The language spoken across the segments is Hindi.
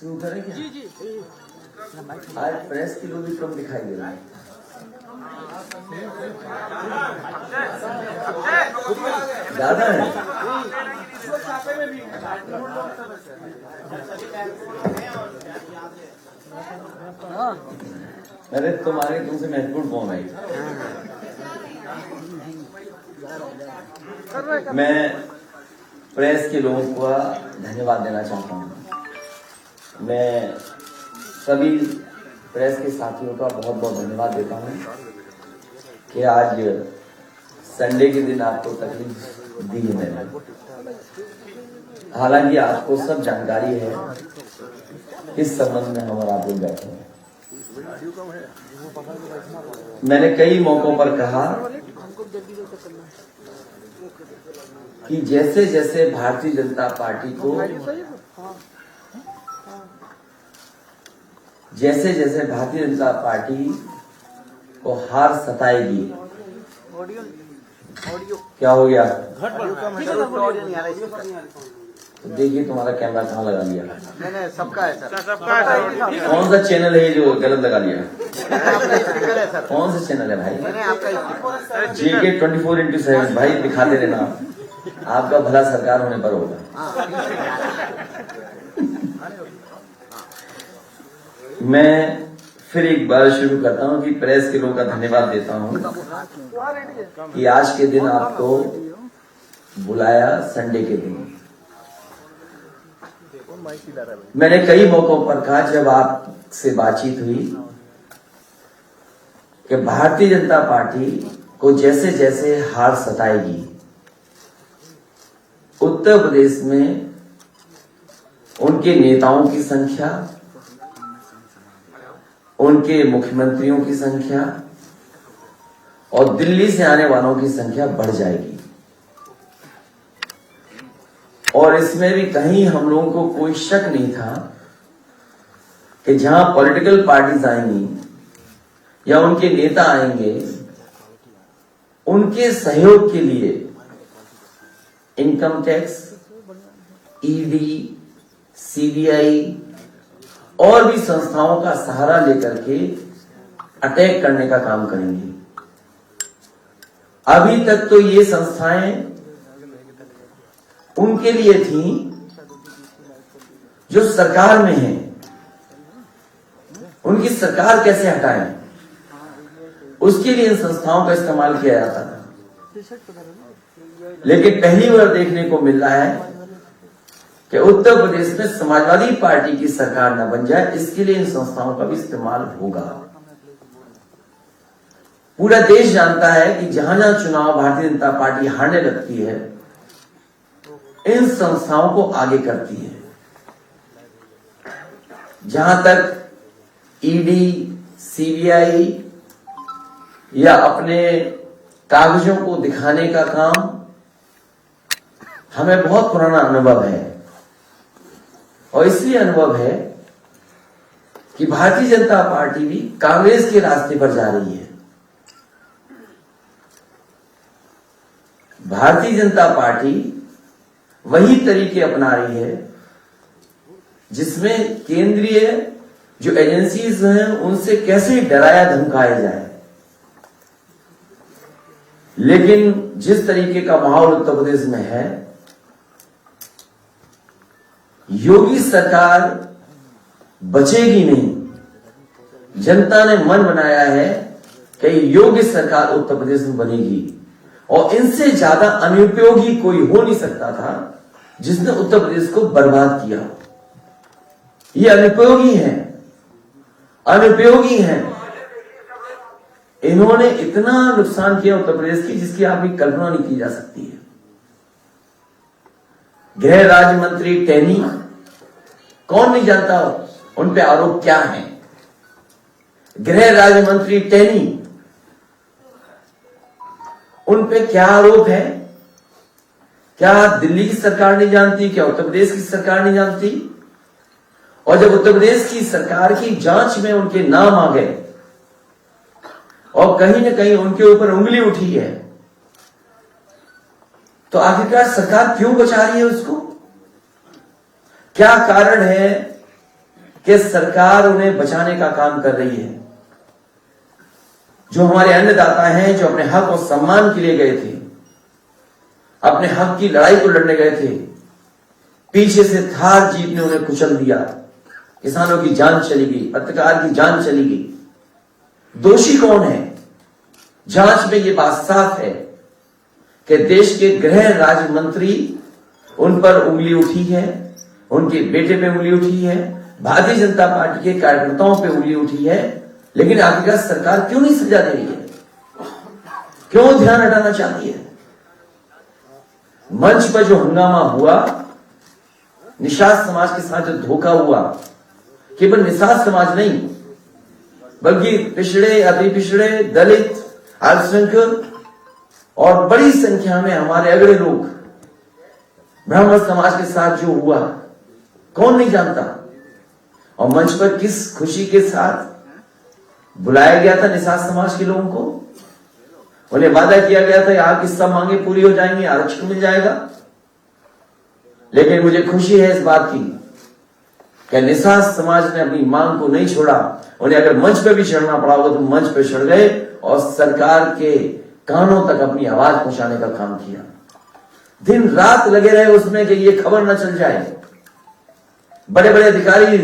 उधर है क्या? जी जी। आज प्रेस के लोग भी कम दिखाई दे रहे हैं। ज्यादा है। अरे तुम्हारे तुमसे महत्वपूर्ण कौन है? मैं प्रेस के लोगों को धन्यवाद देना चाहता हूँ। मैं सभी प्रेस के साथियों का बहुत बहुत धन्यवाद देता हूँ कि आज संडे के दिन आपको तकलीफ दी है मैंने। हालांकि आपको सब जानकारी है इस संबंध में हम और आप लोग बैठे हैं। मैंने कई मौकों पर कहा कि जैसे जैसे भारतीय जनता पार्टी को हार सताएगी। क्या हो गया? तो देखिए तुम्हारा कैमरा कहाँ लगा लिया? नहीं सबका है सर, सबका है। कौन सा चैनल है जो गलत लगा लिया? कौन सा चैनल है भाई? JK 24/7 भाई दिखाते रहना, आपका भला सरकार होने पर होगा। मैं फिर एक बार शुरू करता हूं कि प्रेस के लोगों का धन्यवाद देता हूं कि आज के दिन आपको बुलाया, संडे के दिन। मैंने कई मौकों पर कहा जब आपसे बातचीत हुई कि भारतीय जनता पार्टी को जैसे जैसे हार सताएगी, उत्तर प्रदेश में उनके नेताओं की संख्या, उनके मुख्यमंत्रियों की संख्या और दिल्ली से आने वालों की संख्या बढ़ जाएगी। और इसमें भी कहीं हम लोगों को कोई शक नहीं था कि जहां पॉलिटिकल पार्टीज आएंगी या उनके नेता आएंगे, उनके सहयोग के लिए इनकम टैक्स, ED, CBI और भी संस्थाओं का सहारा लेकर के अटैक करने का काम करेंगे। अभी तक तो ये संस्थाएं उनके लिए थी जो सरकार में हैं, उनकी सरकार कैसे हटाएं, उसके लिए इन संस्थाओं का इस्तेमाल किया जाता था। लेकिन पहली बार देखने को मिल रहा है कि उत्तर प्रदेश में समाजवादी पार्टी की सरकार न बन जाए, इसके लिए इन संस्थाओं का भी इस्तेमाल होगा। पूरा देश जानता है कि जहां जहां चुनाव भारतीय जनता पार्टी हारने लगती है, इन संस्थाओं को आगे करती है। जहां तक ED, CBI या अपने कागजों को दिखाने का काम, हमें बहुत पुराना अनुभव है और इसलिए अनुभव है कि भारतीय जनता पार्टी भी कांग्रेस के रास्ते पर जा रही है। भारतीय जनता पार्टी वही तरीके अपना रही है जिसमें केंद्रीय जो एजेंसीज हैं उनसे कैसे डराया धमकाया जाए। लेकिन जिस तरीके का माहौल उत्तर प्रदेश में है, योगी सरकार बचेगी नहीं। जनता ने मन बनाया है कि योगी सरकार उत्तर प्रदेश में बनेगी और इनसे ज्यादा अनुपयोगी कोई हो नहीं सकता था जिसने उत्तर प्रदेश को बर्बाद किया। ये अनुपयोगी हैं। इन्होंने इतना नुकसान किया उत्तर प्रदेश की जिसकी आपकी कल्पना नहीं की जा सकती है। गृह राज्य मंत्री टेनी, कौन नहीं जानता उन पे आरोप क्या है। गृह राज्य मंत्री टेनी, उन पे क्या आरोप है? क्या दिल्ली की सरकार नहीं जानती? क्या उत्तर प्रदेश की सरकार नहीं जानती? और जब उत्तर प्रदेश की सरकार की जांच में उनके नाम आ गए और कहीं न कहीं उनके ऊपर उंगली उठी है, तो आखिरकार सरकार क्यों बचा रही है उसको? क्या कारण है कि सरकार उन्हें बचाने का काम कर रही है। जो हमारे अन्नदाता हैं, जो अपने हक और सम्मान के लिए गए थे, अपने हक की लड़ाई को लड़ने गए थे, पीछे से थार जीत ने उन्हें कुचल दिया। किसानों की जान चली गई, पत्रकार की जान चली गई। दोषी कौन है? जांच में यह बात साफ है कि देश के गृह राज्य मंत्री उन पर उंगली उठी है, उनके बेटे पे उंगली उठी है, भारतीय जनता पार्टी के कार्यकर्ताओं पे उंगली उठी है, लेकिन आखिरकार सरकार क्यों नहीं सजा दे रही है? क्यों ध्यान हटाना चाहती है? मंच पर जो हंगामा हुआ, निषाद समाज के साथ जो धोखा हुआ, केवल निषाद समाज नहीं बल्कि पिछड़े, अति पिछड़े, दलित, अल्पसंख्यक और बड़ी संख्या में हमारे अगड़े लोग, ब्राह्मण समाज के साथ जो हुआ कौन नहीं जानता। और मंच पर किस खुशी के साथ बुलाया गया था निषाद समाज के लोगों को। उन्हें वादा किया गया था आपकी सब मांगे पूरी हो जाएंगी, आरक्षण मिल जाएगा। लेकिन मुझे खुशी है इस बात की कि निषाद समाज ने अपनी मांग को नहीं छोड़ा। उन्हें अगर मंच पर भी चढ़ना पड़ा होगा तो मंच पर चढ़ गए और सरकार के कानों तक अपनी आवाज पहुंचाने का काम किया। दिन रात लगे रहे उसमें कि ये खबर न चल जाए। बड़े बड़े अधिकारी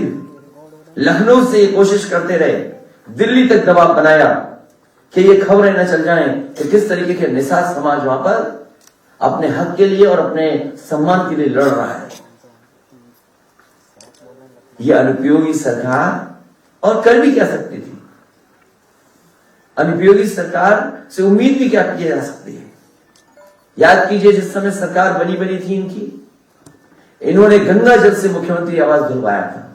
लखनऊ से ये कोशिश करते रहे, दिल्ली तक दबाव बनाया कि ये खबरें न चल जाएं कि किस तरीके के निषाद समाज वहां पर अपने हक के लिए और अपने सम्मान के लिए लड़ रहा है। ये अनुपयोगी सरकार और कर भी क्या सकती थी? अनुपयोगी सरकार से उम्मीद भी क्या की जा सकती है? याद कीजिए जिस समय सरकार बनी थी इनकी, इन्होंने गंगा जल से मुख्यमंत्री आवास दिलवाया था।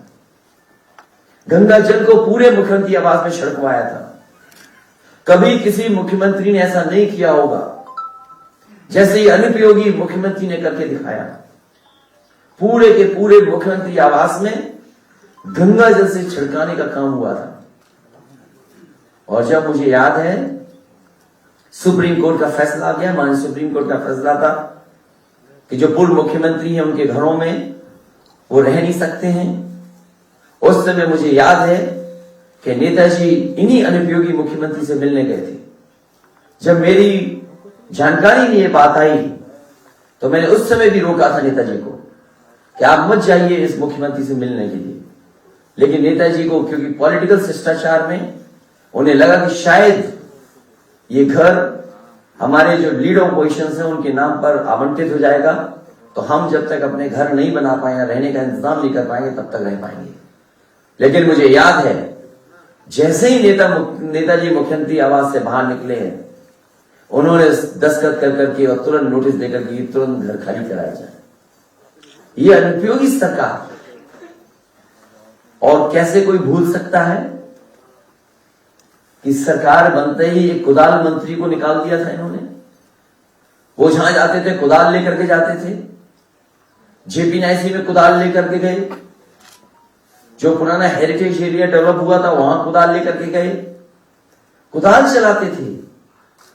गंगा जल को पूरे मुख्यमंत्री आवास में छिड़कवाया था। कभी किसी मुख्यमंत्री ने ऐसा नहीं किया होगा जैसे ये अनुपयोगी मुख्यमंत्री ने करके दिखाया। पूरे के पूरे मुख्यमंत्री आवास में गंगा जल से छिड़काने का काम हुआ था। और जब मुझे याद है सुप्रीम कोर्ट का फैसला आ गया, माननीय सुप्रीम कोर्ट का फैसला था कि जो पूर्व मुख्यमंत्री हैं उनके घरों में वो रह नहीं सकते हैं। उस समय मुझे याद है कि नेताजी इन्हीं अनुपयोगी मुख्यमंत्री से मिलने गए थे। जब मेरी जानकारी में ये बात आई तो मैंने उस समय भी रोका था नेताजी को कि आप मत जाइए इस मुख्यमंत्री से मिलने के लिए। लेकिन नेताजी को क्योंकि पॉलिटिकल शिष्टाचार में उन्हें लगा कि शायद ये घर हमारे जो लीड ऑपोजिशन है उनके नाम पर आवंटित हो जाएगा, तो हम जब तक अपने घर नहीं बना पाएंगे, रहने का इंतजाम नहीं कर पाएंगे, तब तक रह पाएंगे। लेकिन मुझे याद है जैसे ही नेताजी मुख्यमंत्री आवास से बाहर निकले हैं, उन्होंने दस्तखत कर करके और तुरंत नोटिस देकर के तुरंत घर खाली कराया जाए। ये अनुपयोगी सरकार। और कैसे कोई भूल सकता है कि सरकार बनते ही एक कुदाल मंत्री को निकाल दिया था इन्होंने। वो जहां जाते थे कुदाल लेकर के जाते थे। जेपी नायसी में कुदाल लेकर के गए, जो पुराना हेरिटेज एरिया डेवलप हुआ था वहां कुदाल लेकर के गए, कुदाल चलाते थे,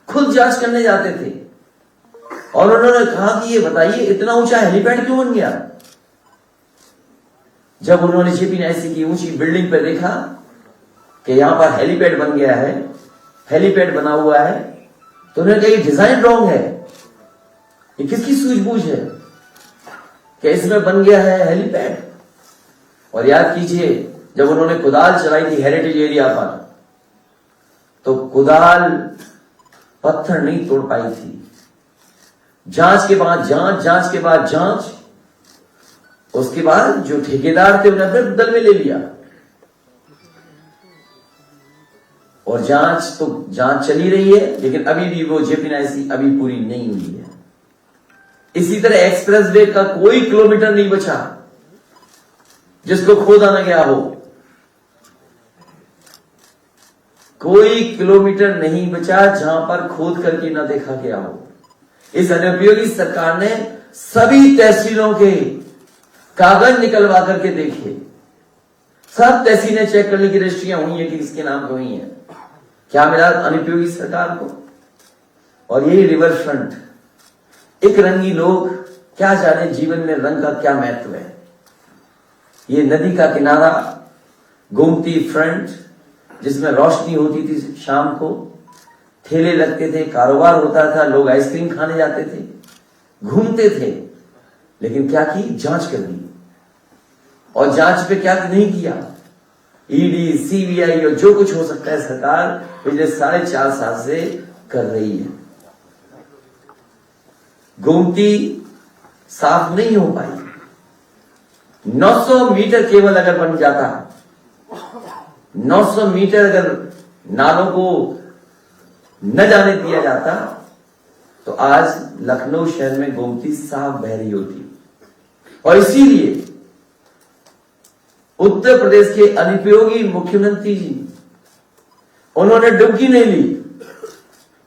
खुद जांच करने जाते थे। और उन्होंने कहा कि ये बताइए इतना ऊंचा हेलीपैड क्यों बन गया। जब उन्होंने जेपी नायसी की ऊंची बिल्डिंग पर देखा कि यहां पर हेलीपैड बन गया है, हेलीपैड बना हुआ है, तो उन्होंने कहा ये डिजाइन रॉन्ग है, ये किसकी सूझबूझ है कि इसमें बन गया है हेलीपैड। और याद कीजिए जब उन्होंने कुदाल चलाई थी हेरिटेज एरिया पर, तो कुदाल पत्थर नहीं तोड़ पाई थी। जांच के बाद जांच के बाद जांच, उसके बाद जो ठेकेदार थे उन्हें फिर दल में ले लिया। और जांच चली रही है, लेकिन अभी भी वो जेपी नायसी अभी पूरी नहीं हुई है। इसी तरह एक्सप्रेस वे का कोई किलोमीटर नहीं बचा जिसको खोदा न गया हो। कोई किलोमीटर नहीं बचा जहां पर खोद करके न देखा गया हो। इस अनुपयोगी सरकार ने सभी तहसीलों के कागज निकलवा करके देखे, सब तहसीलें चेक करने की रजिस्ट्रियां हुई है कि किसके नाम पे हुई है। क्या मिला अनुपयोगी सरकार को? और यही रिवर फ्रंट, एक रंगी लोग क्या जाने जीवन में रंग का क्या महत्व है। ये नदी का किनारा गोमती फ्रंट, जिसमें रोशनी होती थी शाम को, ठेले लगते थे, कारोबार होता था, लोग आइसक्रीम खाने जाते थे, घूमते थे। लेकिन क्या की? जांच कर दी। और जांच पे क्या नहीं किया? ईडी, सीबीआई और जो कुछ हो सकता है सरकार पिछले 4.5 साल से कर रही है। गोमती साफ नहीं हो पाई। 900 मीटर केवल अगर बन जाता, 900 मीटर अगर नालों को न जाने दिया जाता, तो आज लखनऊ शहर में गोमती साफ बह रही होती। और इसीलिए उत्तर प्रदेश के अनुपयोगी मुख्यमंत्री जी, उन्होंने डुबकी नहीं ली,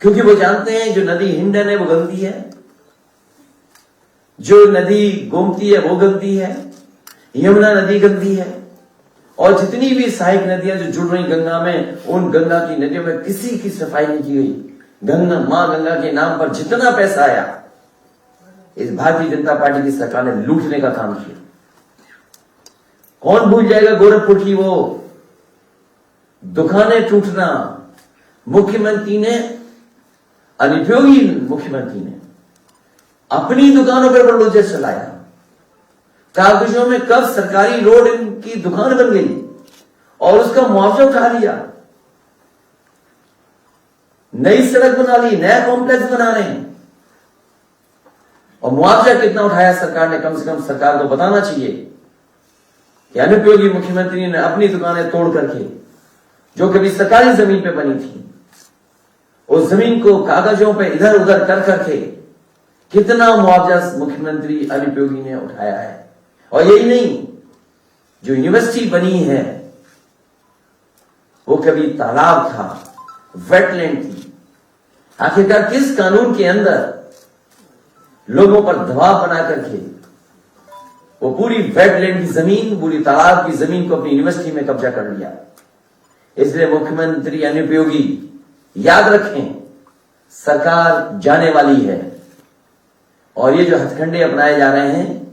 क्योंकि वो जानते हैं जो नदी हिंडन है वो गंदी है, जो नदी गोमती है वो गंदी है, यमुना नदी गंदी है, और जितनी भी सहायक नदियां जो जुड़ रही गंगा में, उन गंगा की नदियों में किसी की सफाई नहीं की गई। गंगा, मां गंगा के नाम पर जितना पैसा आया, इस भारतीय जनता पार्टी की सरकार ने लूटने का काम किया। कौन भूल जाएगा गोरखपुर की वो दुकानें टूटना? मुख्यमंत्री ने, अनुपयोगी मुख्यमंत्री ने अपनी दुकानों पर बुलडोजर चलाया। कागजों में कब सरकारी रोड इनकी दुकान बन गई और उसका मुआवजा उठा लिया। नई सड़क बना ली, नया कॉम्प्लेक्स बना रहे हैं, और मुआवजा कितना उठाया सरकार ने? कम से कम सरकार को बताना चाहिए कि अनुपयोगी मुख्यमंत्री ने अपनी दुकानें तोड़ करके, जो कभी सरकारी जमीन पे बनी थी, उस जमीन को कागजों पे इधर उधर कर करके कितना मुआवजा मुख्यमंत्री अनुपयोगी ने उठाया है। और यही नहीं, जो यूनिवर्सिटी बनी है वो कभी तालाब था, वेटलैंड थी। आखिरकार किस कानून के अंदर लोगों पर दबाव बना करके वो पूरी वेटलैंड की जमीन, पूरी तालाब की जमीन को अपनी यूनिवर्सिटी में कब्जा कर लिया? इसलिए मुख्यमंत्री अनुपयोगी, याद रखें, सरकार जाने वाली है। और ये जो हथकंडे अपनाए जा रहे हैं,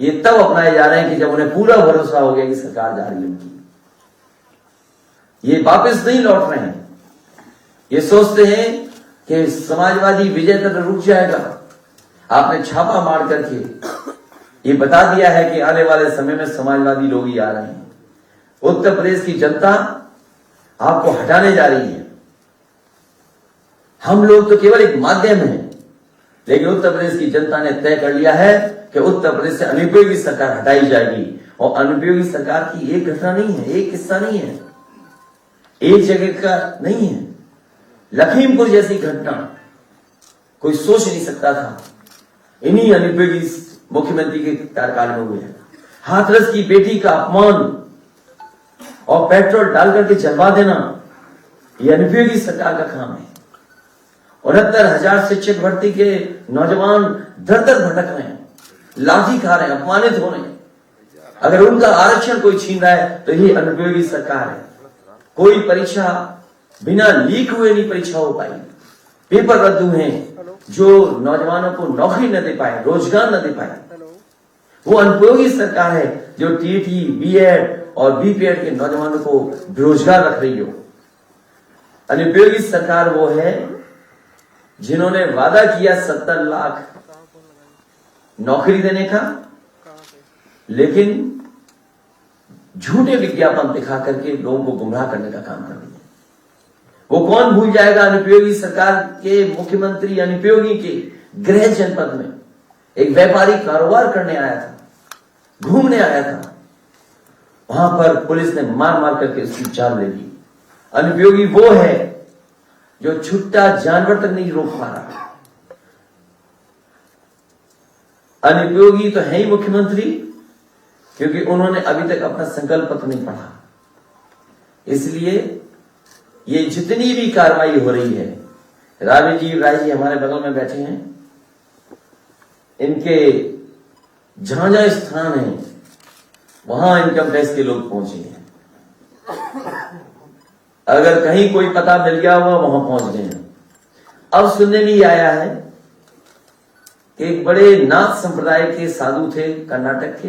ये तब अपनाए जा रहे हैं कि जब उन्हें पूरा भरोसा हो गया कि सरकार जा रही है उनकी। ये वापस नहीं लौट रहे हैं। ये सोचते हैं कि समाजवादी विजय तक रुक जाएगा। आपने छापा मार करके ये बता दिया है कि आने वाले समय में समाजवादी लोग ही आ रहे हैं। उत्तर प्रदेश की जनता आपको हटाने जा रही है। हम लोग तो केवल एक माध्यम है, लेकिन उत्तर प्रदेश की जनता ने तय कर लिया है कि उत्तर प्रदेश से अनुपयोगी सरकार हटाई जाएगी। और अनुपयोगी सरकार की एक घटना नहीं है, एक किस्सा नहीं है, एक जगह का नहीं है। लखीमपुर जैसी घटना कोई सोच नहीं सकता था, इन्हीं अनुपयोगी मुख्यमंत्री के कार्यकाल में हुए हैं। हाथरस की बेटी का अपमान और पेट्रोल डाल करके जलवा देना, यह अनुपयोगी सरकार का काम है। 69,000 शिक्षक भर्ती के नौजवान दर दर भटक रहे हैं, लाठी खा रहे हैं, अपमानित हो रहे हैं। अगर उनका आरक्षण कोई छीन रहा है तो ये अनुपयोगी सरकार है। कोई परीक्षा बिना लीक हुए नहीं परीक्षा हो पाई, पेपर रद्द हुए हैं, जो नौजवानों को नौकरी न दे पाए, रोजगार न दे पाए। वो अनुपयोगी सरकार है जो टीटी, बीएड और बीपीएड के नौजवानों को बेरोजगार रख रही हो। अनुपयोगी सरकार वो है जिन्होंने वादा किया 70 लाख नौकरी देने का, लेकिन झूठे विज्ञापन दिखा करके लोगों को गुमराह करने का काम कर रही है। वो कौन भूल जाएगा अनुपयोगी सरकार के मुख्यमंत्री अनुपयोगी के गृह जनपद में एक व्यापारी कारोबार करने आया था, घूमने आया था, वहां पर पुलिस ने मार मार करके उसकी जान ले ली। अनुपयोगी वो है जो छुट्टा जानवर तक नहीं रोक पा रहा। अनुपयोगी तो है ही मुख्यमंत्री, क्योंकि उन्होंने अभी तक अपना संकल्प पत्र नहीं पढ़ा। इसलिए ये जितनी भी कार्रवाई हो रही है, राजीव राय जी हमारे बगल में बैठे हैं, इनके जहां जहां स्थान है वहां इनकम टैक्स के लोग पहुंचे हैं। अगर कहीं कोई पता मिल गया हुआ वहां पहुंच गए हैं। अब सुनने में आया है कि एक बड़े नाथ संप्रदाय के साधु थे कर्नाटक के,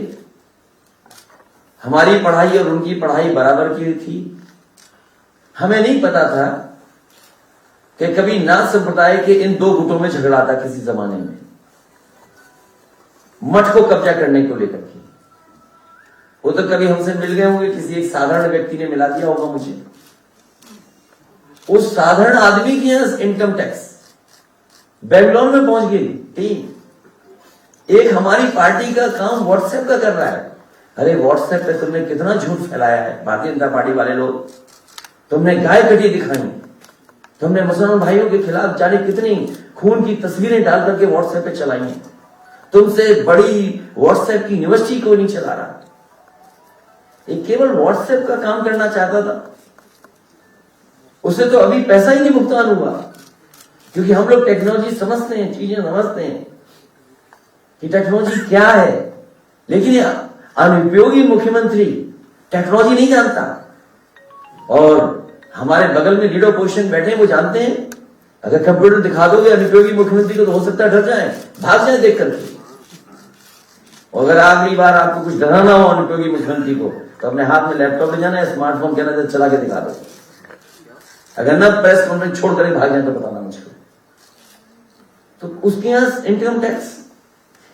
हमारी पढ़ाई और उनकी पढ़ाई बराबर की थी। हमें नहीं पता था कि कभी नाथ संप्रदाय के इन दो गुटों में झगड़ा था किसी जमाने में, मठ को कब्जा करने को लेकर के। वो तो कभी हमसे मिल गए होंगे, किसी एक साधारण व्यक्ति ने मिला दिया होगा मुझे। उस साधारण आदमी की यहां इनकम टैक्स बेंगलोर में पहुंच गई टीम। एक हमारी पार्टी का काम व्हाट्सएप का कर रहा है। अरे व्हाट्सएप पे तुमने कितना झूठ फैलाया है भारतीय जनता पार्टी वाले लोग। तुमने गाय कटी दिखाई, तुमने मुसलमान भाइयों के खिलाफ जाने कितनी खून की तस्वीरें डाल करके व्हाट्सएप पे चलाई हैं। तुमसे बड़ी व्हाट्सएप की यूनिवर्सिटी को नहीं चला रहा। ये केवल व्हाट्सएप का काम करना चाहता था। उसे तो अभी पैसा ही नहीं भुगतान हुआ, क्योंकि हम लोग टेक्नोलॉजी समझते हैं, चीजें समझते हैं कि टेक्नोलॉजी क्या है। लेकिन अनुपयोगी मुख्यमंत्री टेक्नोलॉजी नहीं जानता। और हमारे बगल में लीडर पोजीशन बैठे हैं, वो जानते हैं अगर कंप्यूटर दिखा दोगे अनुपयोगी मुख्यमंत्री को तो हो सकता है डर जाए, भाग जाए देख करके। और अगर अगली बार आपको कुछ डराना हो अनुपयोगी मुख्यमंत्री को तो अपने हाथ में लैपटॉप ले जाना है, स्मार्टफोन कहना है चला के दिखा दो। अगर ना प्रेस कॉन्फ्रेंस छोड़ कर भाग जाए तो बताना मुझको। तो उसके यहां इनकम टैक्स,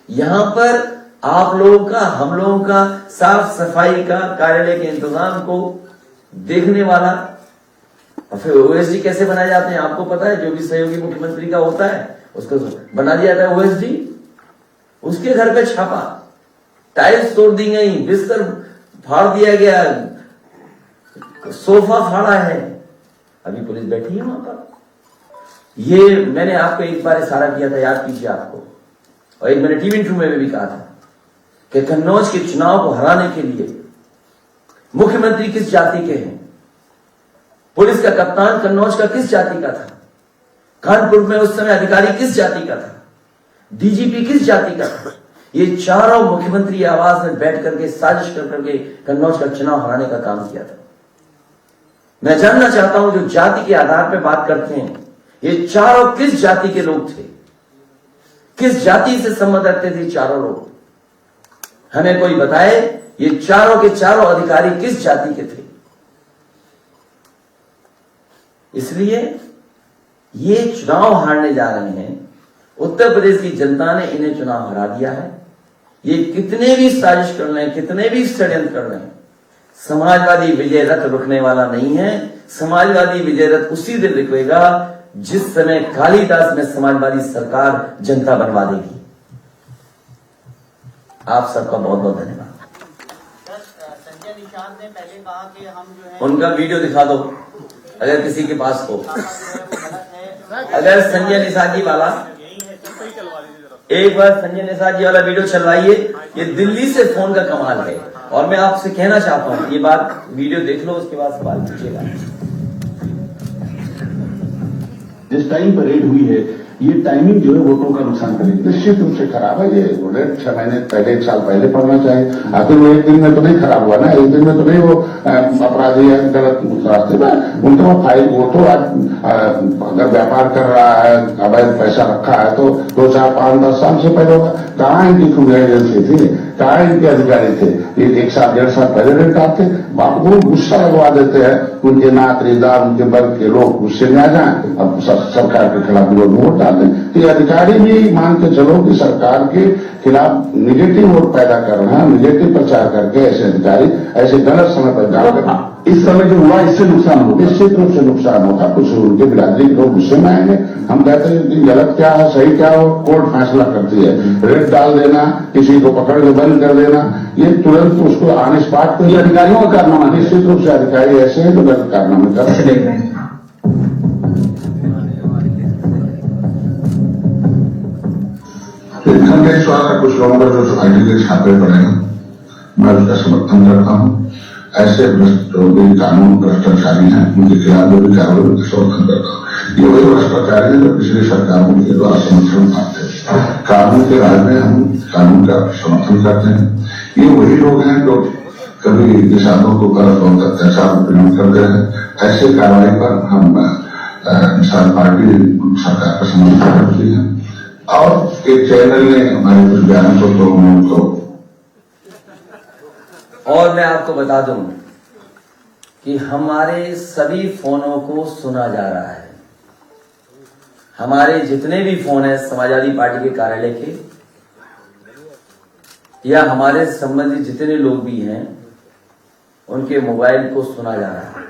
यहां पर आप लोगों का, हम लोगों का साफ सफाई का, कार्यालय के इंतजाम को देखने वाला। और फिर ओएसडी कैसे बनाए जाते हैं आपको पता है, जो भी सहयोगी मुख्यमंत्री का होता है उसको बना दिया जाता है ओएसडी। उसके घर पे छापा, टाइल्स तोड़ दी गई, बिस्तर फाड़ दिया गया, सोफा फाड़ा है, अभी पुलिस बैठी है वहां पर। ये मैंने आपको एक बार इशारा किया था, याद कीजिए आपको, और एक मैंने टीवी इंटरव्यू में भी कहा था कि कन्नौज के चुनाव को हराने के लिए मुख्यमंत्री किस जाति के हैं, पुलिस का कप्तान कन्नौज का किस जाति का था, कानपुर में उस समय अधिकारी किस जाति का था, डीजीपी किस जाति का था। ये चारों मुख्यमंत्री आवास में बैठ करके साजिश कर करके कन्नौज का चुनाव हराने का काम किया था। मैं जानना चाहता हूं जो जाति के आधार पर बात करते हैं, ये चारों किस जाति के लोग थे, किस जाति से संबंध रखते थे चारों लोग, हमें कोई बताए। ये चारों के चारों अधिकारी किस जाति के थे। इसलिए ये चुनाव हारने जा रहे हैं। उत्तर प्रदेश की जनता ने इन्हें चुनाव हरा दिया है। ये कितने भी साजिश कर रहे हैं, कितने भी षड्यंत्र कर रहे हैं, समाजवादी विजय रथ रुकने वाला नहीं है। समाजवादी विजय रथ उसी दिन रुकेगा जिस समय कालिदास में समाजवादी सरकार जनता बनवा देगी। आप सबका बहुत बहुत धन्यवाद। संजय निषाद ने पहले कहा कि हम जो है उनका वीडियो दिखा दो अगर किसी के पास हो। अगर संजय निषाद जी वाला, एक बार संजय निषाद जी वाला वीडियो चलवाइए। ये दिल्ली से फोन का कमाल है। और मैं आपसे कहना चाहता हूं, ये बात वीडियो देख लो, उसके बाद सवाल पूछिएगा। जिस टाइम पर रेड हुई है, ये टाइमिंग जो है वोटों का नुकसान करेगी, निश्चित रूप से खराब है। ये रेड 6 महीने पहले, 1 साल पहले पड़ना चाहिए। आखिर वो एक दिन में तो नहीं खराब हुआ ना, एक दिन में तो नहीं वो अपराधी है गलत रास्ते में उनका फाइल। वो तो अगर व्यापार कर रहा है, अवैध पैसा रखा है तो 2, 4, 5, 10 साल से पहले होगा। कहाँ इनकी खुद एजेंसी थी, कहाँ इनके अधिकारी थे। ये 1 साल 1.5 साल पहले रेड डालते, वो गुस्सा लगवा देते हैं। उनके नात रिश्तेदार, उनके वर्ग के लोग गुस्से में आ जाए, अब सरकार के खिलाफ लोग वोट डालते। तो ये अधिकारी भी मान के चलो कि सरकार के खिलाफ निगेटिव वोट पैदा कर रहे हैं, निगेटिव प्रचार करके ऐसे अधिकारी ऐसे गलत समय पर डाल। इस समय जो हुआ इससे नुकसान होगा, निश्चित रूप से नुकसान होगा। कुछ उनके बिरादरी के लोग गुस्से में आएंगे। हम कहते हैं कि गलत क्या है, सही क्या हो, कोर्ट फैसला करती है। रेड डाल देना, किसी को पकड़ के बंद कर देना, ये तुरंत उसको आने स्पॉट पर अधिकारियों का कारनामा। निश्चित रूप से अधिकारी ऐसे हैं जो गलत कारनामे कर रहे हैं। खंडेश वाला कुछ लोगों पर जो आईडी के छापे पड़े हैं, मैं उसका समर्थन करता हूँ। ऐसे जो भी कानून भ्रष्टाचारी हैं उनके खिलाफ जो भी कार्रवाई का समर्थन करता हूँ। ये वही भ्रष्टाचारी है जो पिछली सरकारों के द्वारा समर्थन पाते हैं। कानून के राज में हम कानून का समर्थन करते हैं। ये वही लोग हैं जो कभी किसानों को गलत और अत्याचार प्रयोग करते हैं। ऐसे कार्रवाई पर हम निषाद पार्टी सरकार का समर्थन करती है। और एक चैनल ने हमारे कुछ बयानों को तो और मैं आपको बता दूं कि हमारे सभी फोनों को सुना जा रहा है। हमारे जितने भी फोन हैं समाजवादी पार्टी के कार्यालय के या हमारे संबंधित जितने लोग भी हैं उनके मोबाइल को सुना जा रहा है।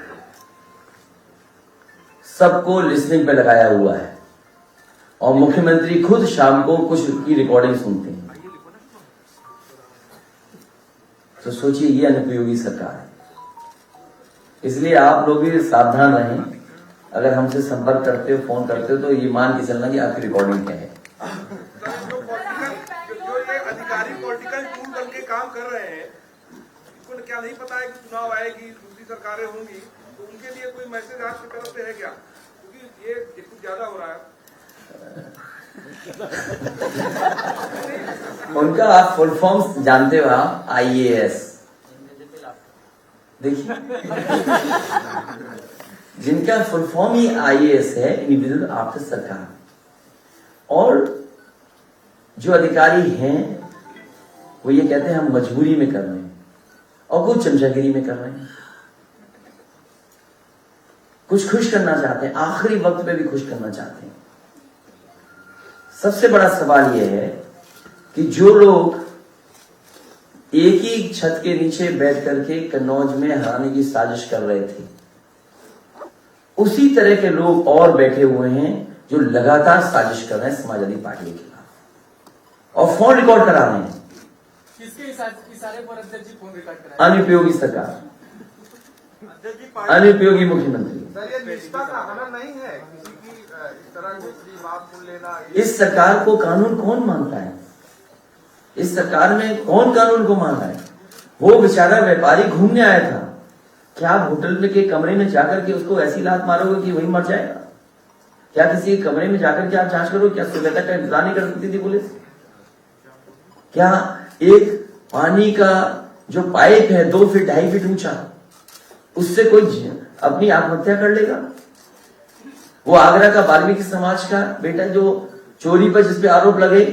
सबको लिसनिंग पे लगाया हुआ है और मुख्यमंत्री खुद शाम को कुछ की रिकॉर्डिंग सुनते हैं। तो सोचिए ये अनुपयोगी सरकार है। इसलिए आप लोग भी सावधान रहें। अगर हमसे संपर्क करते हो, फोन करते हो तो ये मान के चलना कि आपकी रिकॉर्डिंग क्या है। जो ये अधिकारी पॉलिटिकल टूल बन के काम कर रहे हैं, इनको क्या नहीं पता है कि चुनाव आएगी, दूसरी सरकारें होंगी, तो उनके लिए कोई मैसेज आपकी तरफ से है क्या? क्योंकि ये कुछ ज्यादा हो रहा है। उनका आप फुल फॉर्म जानते हो आप? IAS। देखिए जिनका फुल फॉर्म ही IAS है, इंडिविजुअल आफ्टर सरकार। और जो अधिकारी हैं वो ये कहते हैं हम मजबूरी में कर रहे हैं और कुछ चमचागिरी में कर रहे हैं, कुछ खुश करना चाहते हैं, आखिरी वक्त पे भी खुश करना चाहते हैं। सबसे बड़ा सवाल यह है कि जो लोग एक ही छत के नीचे बैठ करके कन्नौज में हराने की साजिश कर रहे थे, उसी तरह के लोग और बैठे हुए हैं जो लगातार साजिश कर रहे हैं समाजवादी पार्टी के खिलाफ और फोन रिकॉर्ड करा रहे हैं। किसके इशारे पर अध्यक्ष जी फोन रिकॉर्ड करा? अनुपयोगी सरकार, अनुपयोगी मुख्यमंत्री। सर ये निष्ठा का हनन नहीं है किसी की इस तरह दूसरी बात सुन लेना? इस सरकार को कानून कौन मानता है? इस सरकार में कौन कानून को मान रहा है? वो बेचारा व्यापारी घूमने आया था, क्या आप होटल में के कमरे में जाकर के उसको ऐसी लात मारोगे कि वही मर जाएगा? क्या किसी कमरे में जाकर के आप जांच करो? क्या सुविधा का इंतजार नहीं कर सकती थी पुलिस? क्या एक पानी का जो पाइप है 2 फीट 2.5 फीट ऊंचा, उससे कोई अपनी आत्महत्या कर लेगा? वो आगरा का वाल्मीकि समाज का बेटा जो चोरी पर जिसपे आरोप लगे,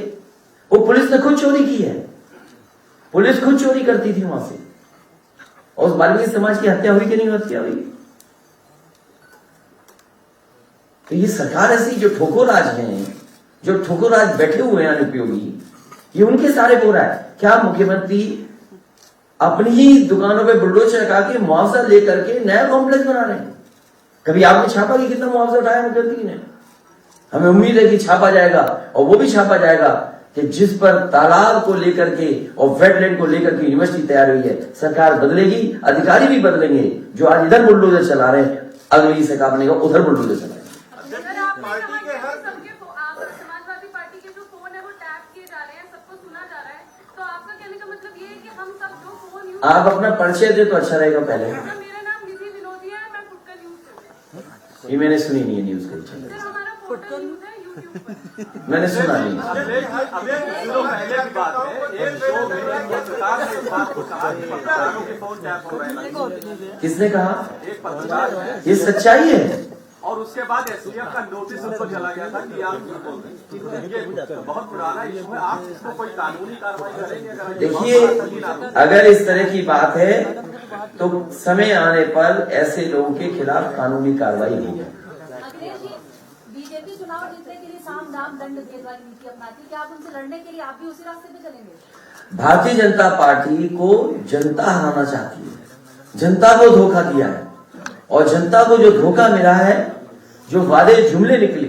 वो पुलिस ने खुद चोरी की है। पुलिस खुद चोरी करती थी वहां से, और उस वाल्मीकि समाज की हत्या हुई कि नहीं हत्या हुई? तो ये सरकार ऐसी जो ठोकोराज हैं, जो ठोकोराज बैठे हुए हैं अनुपयोगी, ये उनके सारे हो रहा है। क्या मुख्यमंत्री अपनी ही दुकानों पे बुलडोजर लगा के मुआवजा लेकर के नया कॉम्प्लेक्स बना रहे हैं? कभी आपने छापा कि कितना मुआवजा उठाया मुख्यमंत्री ने? हमें उम्मीद है कि छापा जाएगा, और वो भी छापा जाएगा कि जिस पर तालाब को लेकर के और वेटलैंड को लेकर के यूनिवर्सिटी तैयार हुई है। सरकार बदलेगी, अधिकारी भी बदलेंगे। जो आज इधर बुलडोजर चला रहे हैं, अगली सरकार बनेगा उधर बुलडोजर चलाएंगे। समाजवादी पार्टी के जो फोन है वो टैप किए जा रहे हैं, सबको सुना जा रहा है, तो आपका कहने का मतलब ये है कि हम सब जो फोन यूज आप अपना परिचय दे तो अच्छा रहेगा पहले। मेरा नाम निधि विनोदिया है, मैं फुटकर न्यूज से। ये मैंने सुनी नहीं है न्यूज कहीं। सर हमारा पोर्टल न्यूज है यूट्यूब पर। मैंने सुना नहीं। पहले की बात है, एक दो महीने सरकार ने इस बात को कहा कि पत्रकारों के फोन टैप हो रहे हैं। किसने कहा? एक पत्रकार, ये सच्चाई है। और उसके बाद एसटीएफ का नोटिस उन पर चला गया था कि आप ये बहुत पुराना इशू है, आप इसको कोई कानूनी कार्रवाई करेंगे? देखिए अगर इस तरह की बात है तो समय आने पर ऐसे लोगों के खिलाफ कानूनी कार्रवाई होगी। अखिलेश जी, बीजेपी चुनाव जीतने के लिए साम दाम दंड भेद वाली नीति अपनाती है, क्या आप उनसे लड़ने के लिए आप भी उसी रास्ते पे चलेंगे? भारतीय जनता पार्टी को जनता हराना चाहती है। जनता को धोखा दिया है, और जनता को जो धोखा मिला है, जो वादे जुमले निकले,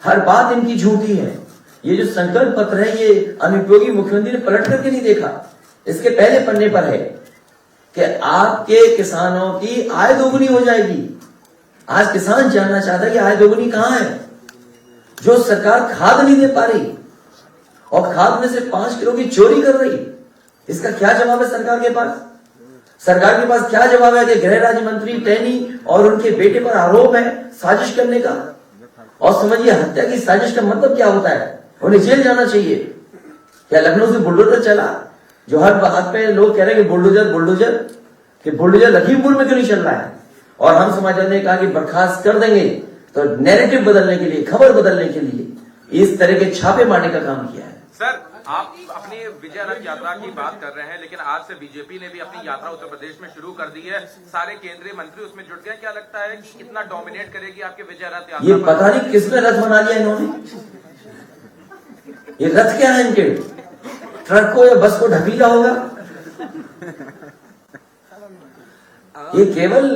हर बात इनकी झूठी है। ये जो संकल्प पत्र है, ये अनुपयोगी मुख्यमंत्री ने पलट करके नहीं देखा। इसके पहले पन्ने पर है कि आपके किसानों की आय दोगुनी हो जाएगी। आज किसान जानना चाहता है कि आय दोगुनी कहां है? जो सरकार खाद नहीं दे पा रही और खाद में से 5 किलो की चोरी कर रही, इसका क्या जवाब है सरकार के पास? सरकार के पास क्या जवाब है कि गृह राज्य मंत्री टैनी और उनके बेटे पर आरोप है साजिश करने का? और समझिए हत्या की साजिश का मतलब क्या होता है? उन्हें जेल जाना चाहिए। क्या लखनऊ से बुलडोजर चला? जो हर बात पे लोग कह रहे हैं कि बुलडोजर बुलडोजर, कि बुलडोजर लखीमपुर में क्यों नहीं चल रहा है? और हम समाजवादी ने कहा कि बर्खास्त कर देंगे, तो नैरेटिव बदलने के लिए, खबर बदलने के लिए इस तरह के छापे मारने का काम किया है। सर आप अपनी विजय रथ यात्रा की बात कर रहे हैं, लेकिन आज से बीजेपी ने भी अपनी यात्रा उत्तर प्रदेश में शुरू कर दी है। सारे केंद्रीय मंत्री उसमें जुट गए। क्या लगता है कि कितना डोमिनेट करेगी आपके विजय रथ यात्रा? ये पता नहीं किसने रथ बना लिया इन्होंने। ये रथ क्या है इनके? ट्रक को या बस को ढकीला होगा? ये केवल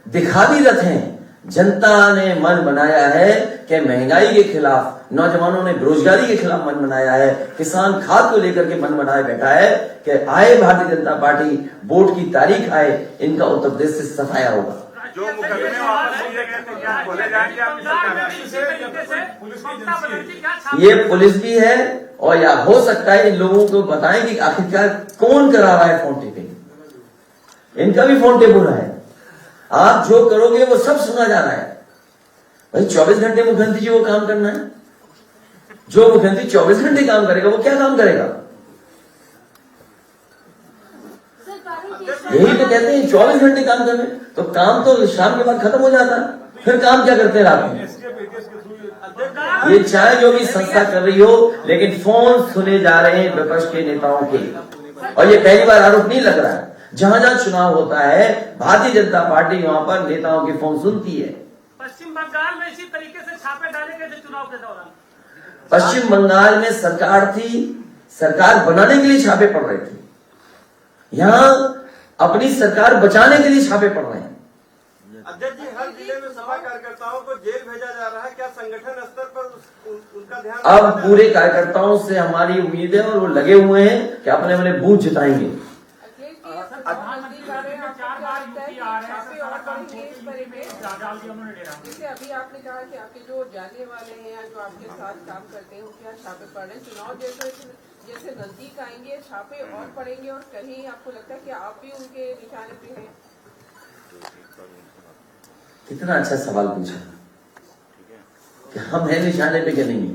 दिखावी रथ हैं। जनता ने मन बनाया है कि महंगाई के खिलाफ, नौजवानों ने बेरोजगारी के खिलाफ मन बनाया है, किसान खाद को लेकर के मन बनाए बैठा है कि आए भारतीय जनता पार्टी, वोट की तारीख आए, इनका उत्तर प्रदेश से सफाया होगा। जो मुकदमे वापस लिए गए थे क्या बोले जाएंगे आपकी सरकार? ये पुलिस भी है और या हो सकता है इन लोगों को बताएं कि आखिरकार कौन करा रहा है फोन टेपिंग। इनका भी फोन टेप हो रहा है। आप जो करोगे वो सब सुना जा रहा है। भाई 24 घंटे मुख्यमंत्री जी को काम करना है। जो मुख्यमंत्री 24 घंटे काम करेगा वो क्या काम करेगा? यही तो कहते हैं 24 घंटे काम करने, तो काम तो शाम के बाद खत्म हो जाता है। फिर काम क्या करते हैं रात में? ये चाहे जो भी संस्था कर रही हो, लेकिन फोन सुने जा रहे हैं विपक्ष के नेताओं के। और ये पहली बार आरोप नहीं लग रहा है। जहां जहां चुनाव होता है भारतीय जनता पार्टी वहां पर नेताओं की फोन सुनती है। पश्चिम बंगाल में इसी तरीके से छापे डाले गए थे चुनाव के दौरान। पश्चिम बंगाल में सरकार थी, सरकार बनाने के लिए छापे पड़ रहे थे। यहां अपनी सरकार बचाने के लिए छापे पड़ रहे हैं। अध्यक्ष जी, हर जिले में सपा कार्यकर्ताओं को जेल भेजा जा रहा है। क्या संगठन स्तर पर उनका ध्यान? अब पूरे कार्यकर्ताओं से हमारी उम्मीद है और वो लगे हुए हैं कि अपने अपने बूथ जिताएंगे। जैसे अभी आपने कहा कि आपके जो जाने वाले हैं या जो आपके साथ काम करते हैं उनके यहाँ छापे पड़ रहे हैं। चुनाव जैसे नजदीक आएंगे छापे और पड़ेंगे, और कहीं आपको लगता है कि आप भी उनके निशाने पे हैं? कितना अच्छा सवाल पूछा कि हम हैं निशाने पे क्या नहीं है।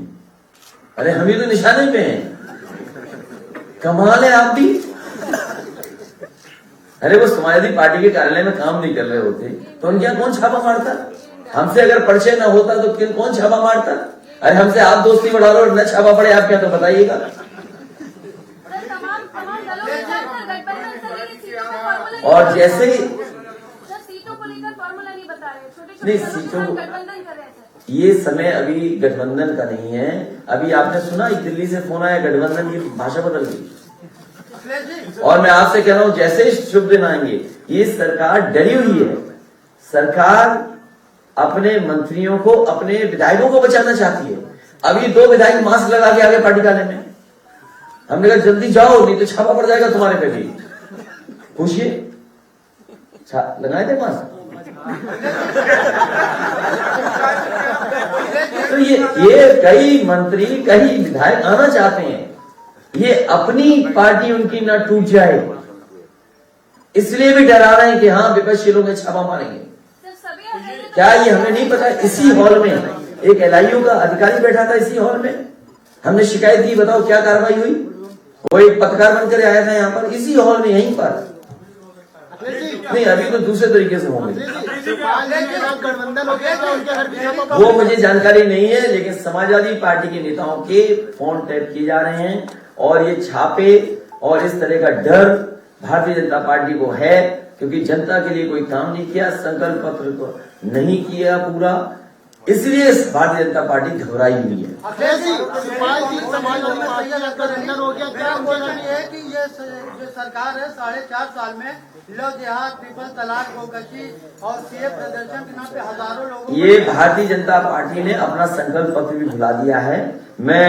अरे हम ही तो निशाने पे हैं। कमाल है आप भी। अरे वो समाजवादी पार्टी के कार्यालय में काम नहीं कर रहे होते तो उनके यहाँ कौन छापा मारता? हमसे अगर परिचय ना होता तो कौन छापा मारता? अरे हमसे आप दोस्ती बढ़ा लो और न छापा पड़े आप क्या, तो बताइएगा। और जैसे ही सीटों को लेकर फॉर्मूला नहीं बता रहे, नहीं, सीटों को गठबंधन कर रहे हैं। ये समय अभी गठबंधन का नहीं है। अभी आपने सुना दिल्ली से फोन आया, गठबंधन की भाषा बदल गई। और मैं आपसे कह रहा हूं जैसे ही शुभ दिन आएंगे, ये सरकार डरी हुई है। सरकार अपने मंत्रियों को, अपने विधायकों को बचाना चाहती है। अभी 2 विधायक मास्क लगा के आगे पार्टी कार्यालय में। हमने कहा जल्दी जाओ नहीं तो छापा पड़ जाएगा तुम्हारे पे भी। पूछिए, लगाए थे मास्क? तो ये कई मंत्री, कई विधायक आना चाहते हैं। ये अपनी पार्टी उनकी ना टूट जाए, इसलिए भी डरा रहे हैं कि हाँ विपक्षी लोग छापा मारेंगे। क्या ये हमें नहीं पता? इसी हॉल में एक LIU का अधिकारी बैठा था, इसी हॉल में हमने शिकायत की, बताओ क्या कार्रवाई हुई? वो एक पत्रकार बनकर आया था यहाँ पर, इसी हॉल में, यहीं पर। नहीं, अभी तो दूसरे तरीके से होंगे, वो मुझे जानकारी नहीं है, लेकिन समाजवादी पार्टी के नेताओं के फोन टैप किए जा रहे हैं। और ये छापे और इस तरह का डर भारतीय जनता पार्टी को है, क्योंकि जनता के लिए कोई काम नहीं किया, संकल्प पत्र को नहीं किया पूरा, इसलिए भारतीय जनता पार्टी घबराई हुई है। कि ये जो सरकार है 4.5 साल में लव जिहाद, ट्रिपल तलाक, गोकशी और सीए प्रदर्शन के नाम पे हजारों लोगों, ये भारतीय जनता पार्टी ने अपना संकल्प पत्र भी भुला दिया है। मैं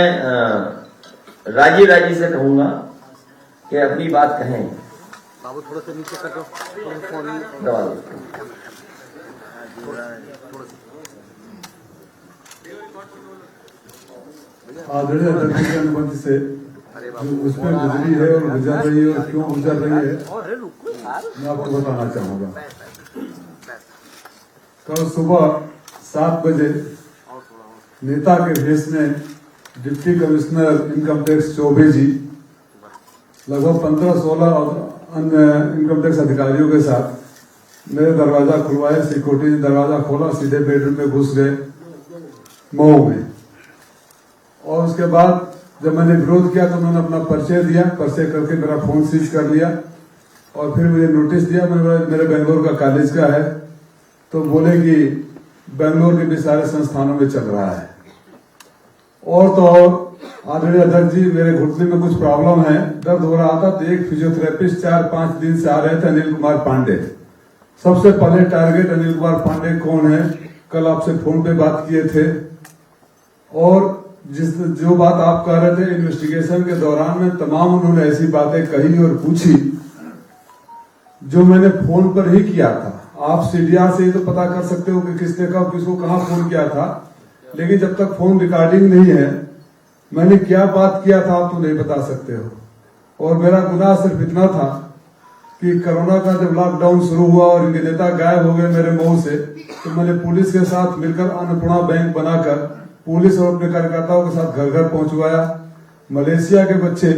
राजीव राजी से कहूंगा कि अपनी बात कहें। बाबू थोड़ा सा नीचे कर दो, दबा दो। आदरणीय अध्यक्ष की अनुमति से जो उसमें गुजरी है और गुजर रही है और क्यों गुजर रही है मैं आपको बताना चाहूंगा। कल सुबह 7 बजे नेता के भेष में deputy commissioner income tax Choubey ji लगभग 15-16 अन्य इनकम टैक्स अधिकारियों के साथ मेरे दरवाजा खुलवाए। सिक्योरिटी ने दरवाजा खोला, सीधे बेडरूम में घुस गए मऊ में, और उसके बाद जब मैंने विरोध किया तो उन्होंने अपना परिचय दिया, परिचय करके मेरा फोन सीज कर लिया और फिर मुझे नोटिस दिया। मेरे बेंगलोर का कॉलेज का है, तो बोले कि बेंगलोर के भी सारे संस्थानों में चल रहा है। और तो और आदरणीय अध्यक्ष जी, मेरे घुटने में कुछ प्रॉब्लम है, दर्द हो रहा था, तो एक फिजियोथेरेपिस्ट 4-5 दिन से आ रहे थे, अनिल कुमार पांडे। सबसे पहले टारगेट अनिल कुमार पांडे कौन है, कल आपसे फोन पे बात किए थे। और जो बात आप कह रहे थे इन्वेस्टिगेशन के दौरान में तमाम उन्होंने ऐसी बातें कही और पूछी जो मैंने फोन पर ही किया था। आप सीडीआर से ही तो पता कर सकते हो कि किसने कब किसको कहां फोन किया था, लेकिन जब तक फोन रिकॉर्डिंग नहीं है मैंने क्या बात किया था आप तो नहीं बता सकते हो। और मेरा गुनाह सिर्फ इतना था कि कोरोना का जब लॉकडाउन शुरू हुआ और इनके नेता गायब हो गए मेरे मुंह से, तो मैंने पुलिस के साथ मिलकर अन्नपूर्णा बैंक बनाकर पुलिस और अपने कार्यकर्ताओं के साथ घर घर पहुंचवाया। मलेशिया के बच्चे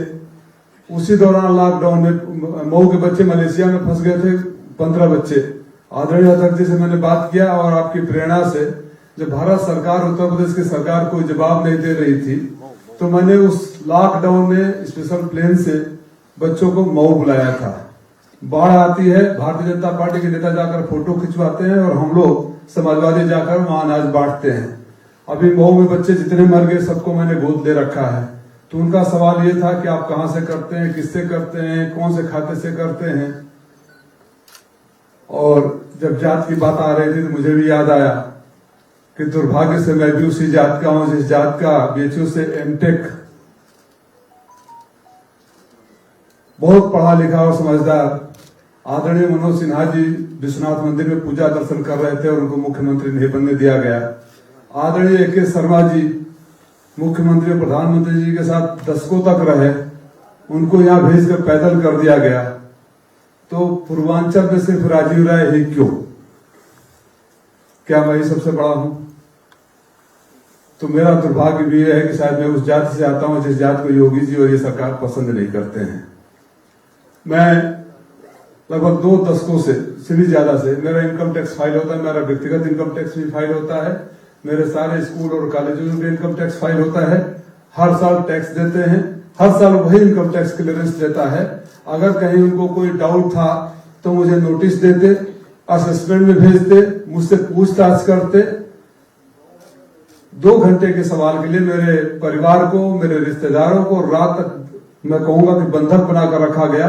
उसी दौरान लॉकडाउन में, मऊ के बच्चे मलेशिया में फंस गए थे, 15 बच्चे। आदरणीय अध्यक्ष जी से मैंने बात किया और आपकी प्रेरणा से जब भारत सरकार उत्तर प्रदेश की सरकार कोई जवाब नहीं दे रही थी, तो मैंने उस लॉकडाउन में स्पेशल प्लेन से बच्चों को मऊ बुलाया था। बाढ़ आती है, भारतीय जनता पार्टी के नेता जाकर फोटो खिंचवाते हैं और हम लोग समाजवादी जाकर वहां अनाज बांटते हैं। अभी मऊ में बच्चे जितने मर गए सबको मैंने गोद ले रखा है। तो उनका सवाल ये था कि आप कहां से करते हैं, किससे करते हैं, कौन से खाते से करते हैं। और जब जात की बात आ रही थी तो मुझे भी याद आया कि दुर्भाग्य से मैं भी उसी जात का हूं जिस जात का बीएचयू से एमटेक, बहुत पढ़ा लिखा और समझदार आदरणीय मनोज सिन्हा जी विश्वनाथ मंदिर में पूजा दर्शन कर रहे थे और उनको मुख्यमंत्री नहीं बनने दिया गया। आदरणीय AK शर्मा जी मुख्यमंत्री और प्रधानमंत्री जी के साथ दशकों तक रहे, उनको यहां भेजकर पैदल कर दिया गया। तो पूर्वांचल में सिर्फ राजीव राय ही क्यों? क्या मैं ही सबसे बड़ा हूं? तो मेरा दुर्भाग्य भी है कि शायद मैं उस जाति से आता हूं जिस जाति को योगी जी और ये सरकार पसंद नहीं करते हैं। मैं लगभग 2 दशकों से भी ज्यादा से मेरा इनकम टैक्स फाइल होता है, मेरा व्यक्तिगत इनकम टैक्स भी फाइल होता है, मेरे सारे स्कूल और कॉलेजों में भी इनकम टैक्स फाइल होता है। हर साल टैक्स देते हैं, हर साल वही इनकम टैक्स क्लियरेंस देता है। अगर कहीं उनको कोई डाउट था तो मुझे नोटिस देते, असेसमेंट में भेजते, मुझसे पूछताछ करते। 2 घंटे के सवाल के लिए मेरे परिवार को, मेरे रिश्तेदारों को रात तक मैं कहूंगा कि बंधक बनाकर रखा गया,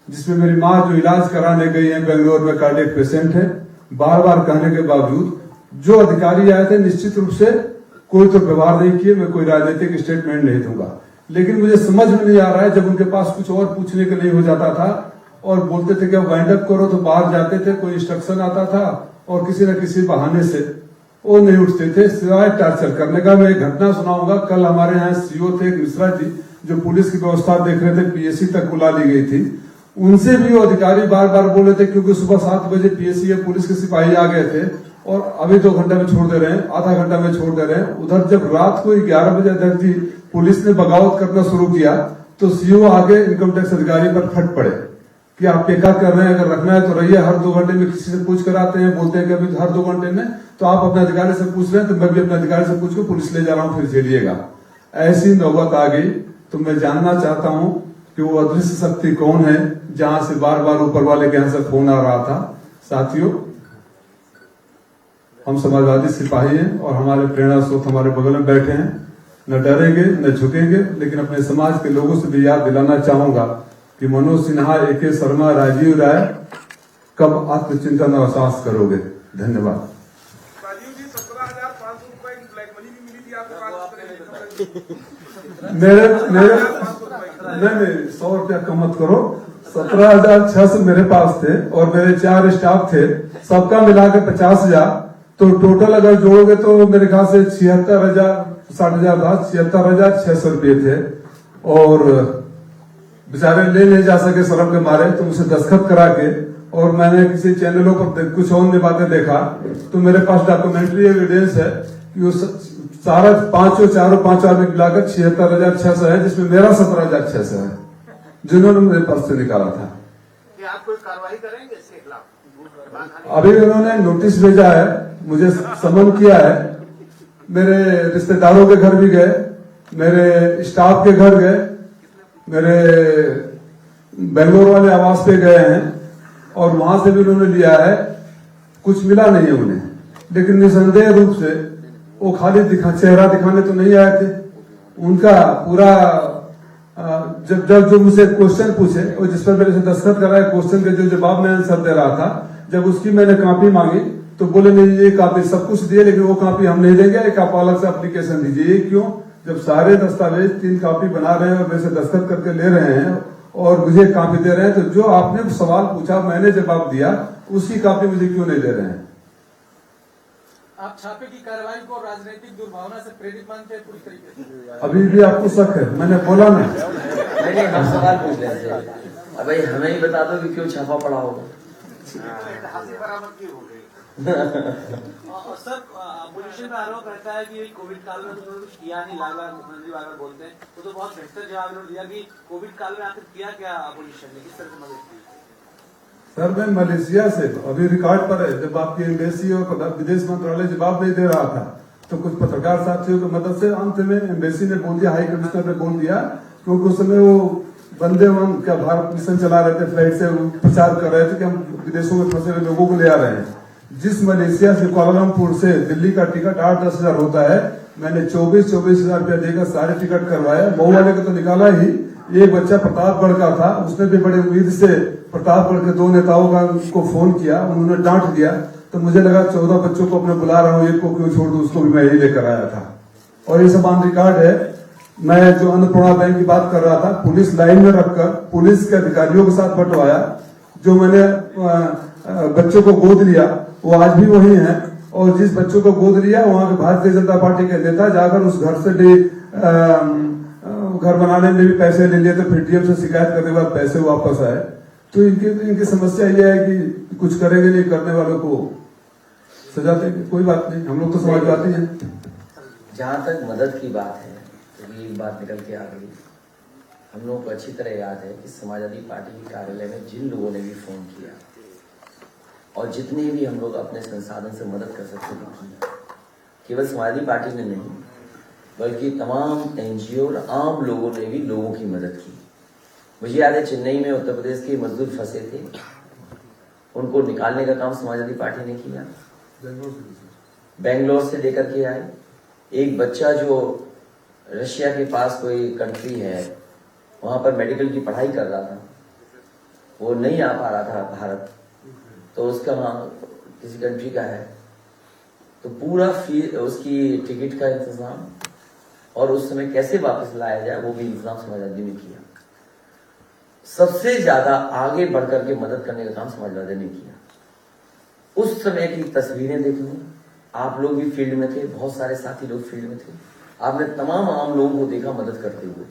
जिसमें मेरी माँ जो इलाज कराने गई है बेंगलोर में, कार्डियक पेशेंट है, बार बार कहने के बावजूद जो अधिकारी आए थे निश्चित रूप से कोई तो व्यवहार नहीं किए। मैं कोई राजनीतिक स्टेटमेंट नहीं दूंगा, लेकिन मुझे समझ में नहीं आ रहा है जब उनके पास कुछ और पूछने के लिए हो जाता था और बोलते थे कि अब वाइंड अप करो, तो बाहर जाते थे, कोई इंस्ट्रक्शन आता था और किसी न किसी बहाने से वो नहीं उठते थे सिवाय टार्चर करने का। मैं एक घटना सुनाऊंगा। कल हमारे यहाँ सीओ थे मिश्रा जी जो पुलिस की व्यवस्था देख रहे थे, पीएससी तक बुला ली गई थी। उनसे भी वो अधिकारी बार बार बोले थे क्योंकि सुबह 7 बजे पीएससी या पुलिस के सिपाही आ गए थे और अभी 2 घंटा में छोड़ दे रहे हैं, आधा घंटा में छोड़ दे रहे हैं। उधर जब रात को 11 बजे अध्यक्ष जी पुलिस ने बगावत करना शुरू किया तो सीओ आगे इनकम टैक्स अधिकारी पर फट पड़े कि आप क्या कर रहे हैं, अगर रखना है तो रहिए, हर 2 घंटे में किसी से पूछ कर आते हैं, बोलते हैं कि अभी हर 2 घंटे में तो आप अपने अधिकारी से पूछ रहे हैं, तो मैं भी अपने अधिकारी से पूछ कर पुलिस ले जा रहा हूं, फिर झेलिएगा। ऐसी नौबत आ गई। तो मैं जानना चाहता हूं कि वो अदृश्य शक्ति कौन है जहां से बार बार ऊपर वाले के यहां से फोन आ रहा था। साथियों, हम समाजवादी सिपाही हैं और हमारे प्रेरणा स्रोत हमारे बगल में बैठे हैं। न डरेंगे न झुकेंगे, लेकिन अपने समाज के लोगों से भी याद दिलाना चाहूंगा कि मनोज सिन्हा, AK शर्मा, राजीव राय कब आत्मचिंतन और साहस करोगे। धन्यवाद। राजीव जी 17,500 रुपए की ब्लैक मनी भी मिली थी आपको? मेरे नहीं 100 रुपया कम मत करो। 17,600 मेरे पास थे और मेरे 4 स्टाफ थे, सबका मिलाकर 50,000। तो टोटल अगर जोड़ोगे तो मेरे ख्याल से 76,000 60,000 था, 76,600 रुपये थे। और बेचारे ले नहीं जा सके शर्म के मारे, तो मुझसे दस्तखत करा के, और मैंने किसी चैनलों पर कुछ और बातें देखा तो मेरे पास डॉक्यूमेंट्री एविडेंस है कि वो सारा पांचों आदमी मिलाकर 76,600 है, जिसमें मेरा 17,600 है जिन्होंने मेरे पास से निकाला था। क्या आप कोई कार्रवाई करेंगे इसके खिलाफ? अभी उन्होंने नोटिस भेजा है, मुझे समन किया है, मेरे रिश्तेदारों के घर भी गए, मेरे स्टाफ के घर गए, मेरे बेंगलोर वाले आवास पे गए हैं और वहां से भी उन्होंने लिया है, कुछ मिला नहीं है उन्हें। लेकिन निसंदेह रूप से वो खाली चेहरा दिखाने तो नहीं आए थे, उनका पूरा जब जो मुझसे क्वेश्चन पूछे और जिस पर मेरे से दस्तखत कराए क्वेश्चन के जो जवाब मैं आंसर दे रहा था, जब उसकी मैंने कॉपी मांगी तो बोले नहीं ये कॉपी सब कुछ दिए लेकिन वो कॉपी हम नहीं देंगे, एक आप अलग से एप्लीकेशन दीजिए। क्यों? जब सारे दस्तावेज 3 कॉपी बना रहे हैं और मेरे से दस्तखत करके ले रहे हैं और मुझे कॉपी दे रहे हैं, तो जो आपने सवाल पूछा मैंने जवाब दिया उसकी कॉपी मुझे क्यों नहीं दे रहे हैं? आप छापे की कार्रवाई को राजनीतिक दुर्भावना से प्रेरित मानते हैं पूरी तरीके से? अभी भी आपको शक है? मैंने बोला ना। नहीं, हम सवाल पूछ रहे थे। अब भाई हमें ही बता दो कि क्यों छापा पड़ा होगा। और सर अपोजिशन पे आरोप रहता है कि कोविड काल में तो कुछ किया नहीं, बार मुख्यमंत्री बार बोलते हैं, तो बहुत बेहतर जवाब उन्होंने दिया कि कोविड काल में आखिर किया क्या अपोजिशन ने, किस तरह से मदद की? सर मैं मलेशिया से, अभी रिकॉर्ड पर है, जब आपकी एम्बेसी और विदेश मंत्रालय जवाब नहीं दे रहा था तो कुछ पत्रकार साथियों की मदद से अंत में एम्बेसी ने बोल दिया, हाई कमिश्नर ने बोल दिया, क्योंकि उस समय वो वंदे का भारत मिशन चला रहे थे, फ्लाइट से प्रचार कर रहे थे कि हम विदेशों में फंसे हुए लोगों को ले आ रहे हैं। जिस मलेशिया से कुआलालंपुर से दिल्ली का टिकट 8-10 हजार होता है, मैंने 24 हजार रुपया देकर सारे टिकट करवाया। मऊ वाले को तो निकाला ही, एक बच्चा प्रतापगढ़ का था, उसने भी बड़े उम्मीद से प्रतापगढ़ के 2 नेताओं को फोन किया, उन्होंने डांट दिया, तो मुझे लगा 14 बच्चों को अपने बुला रहा हूँ, एक को क्यों छोड़ दूं, उसको भी मैं ही लेकर आया था। और ये सब ऑन रिकॉर्ड है। मैं जो अन्नपूर्णा बैंक की बात कर रहा था, पुलिस लाइन में रखकर पुलिस के अधिकारियों के साथ बंटवाया। जो मैंने बच्चों को गोद लिया वो आज भी वही है, और जिस बच्चों को गोद लिया वहां के भारतीय जनता पार्टी के नेता जाकर उस घर से भी घर बनाने में भी पैसे ले लिए, तो फिर डीएम से शिकायत करने के बाद पैसे वापस आए। तो इनकी समस्या ये है कि कुछ करेंगे नहीं, करने वालों को सजा देंगे। कोई बात नहीं, हम लोग तो समाजवादी हैं। जहां तक मदद की बात है तो ये बात निकल के आ गई। हम लोगों को अच्छी तरह याद है कि समाजवादी पार्टी के कार्यालय में जिन लोगों ने भी फोन किया और जितने भी हम लोग अपने संसाधन से मदद कर सकते थे, केवल समाजवादी पार्टी ने नहीं बल्कि तमाम एनजीओ और आम लोगों ने भी लोगों की मदद की। मुझे याद है चेन्नई में उत्तर प्रदेश के मजदूर फंसे थे, उनको निकालने का काम समाजवादी पार्टी ने किया। बेंगलोर से लेकर के आए एक बच्चा जो रशिया के पास कोई कंट्री है, वहां पर मेडिकल की पढ़ाई कर रहा था, वो नहीं आ पा रहा था भारत, तो उसका वहां किसी कंट्री का है, तो पूरा उसकी टिकट का इंतजाम और उस समय कैसे वापस लाया जाए वो भी इंतजाम समाजवादी ने किया। सबसे ज्यादा आगे बढ़कर के मदद करने का काम समाजवादी ने किया। उस समय की तस्वीरें देख लो, आप लोग भी फील्ड में थे, बहुत सारे साथी लोग फील्ड में थे, आपने तमाम आम लोगों को देखा मदद करते हुए,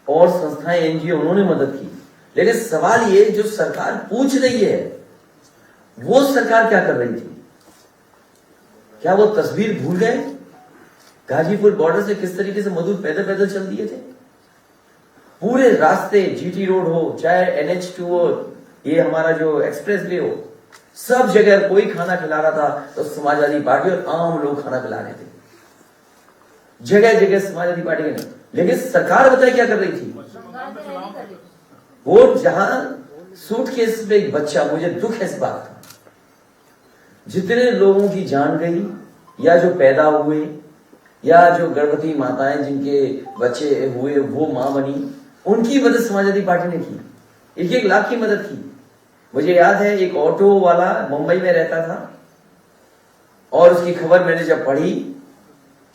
और संस्थाएं एनजीओ उन्होंने मदद की। लेकिन सवाल ये जो सरकार पूछ रही है वो सरकार क्या कर रही थी? क्या वो तस्वीर भूल गए? गाजीपुर बॉर्डर से किस तरीके से मजदूर पैदल पैदल चल दिए थे, पूरे रास्ते, जीटी रोड हो चाहे NH2 हो, ये हमारा जो एक्सप्रेस वे हो, सब जगह कोई खाना खिला रहा था तो समाजवादी पार्टी और आम लोग खाना खिला रहे थे, जगह जगह समाजवादी पार्टी ने। लेकिन सरकार बताए क्या कर रही थी? वो जहां सूटकेस में एक बच्चा, मुझे दुख है इस बात का, जितने लोगों की जान गई या जो पैदा हुए या जो गर्भवती माताएं जिनके बच्चे हुए वो मां बनी, उनकी मदद समाजवादी पार्टी ने की, 1-1 लाख की मदद की। मुझे याद है एक ऑटो वाला मुंबई में रहता था और उसकी खबर मैंने जब पढ़ी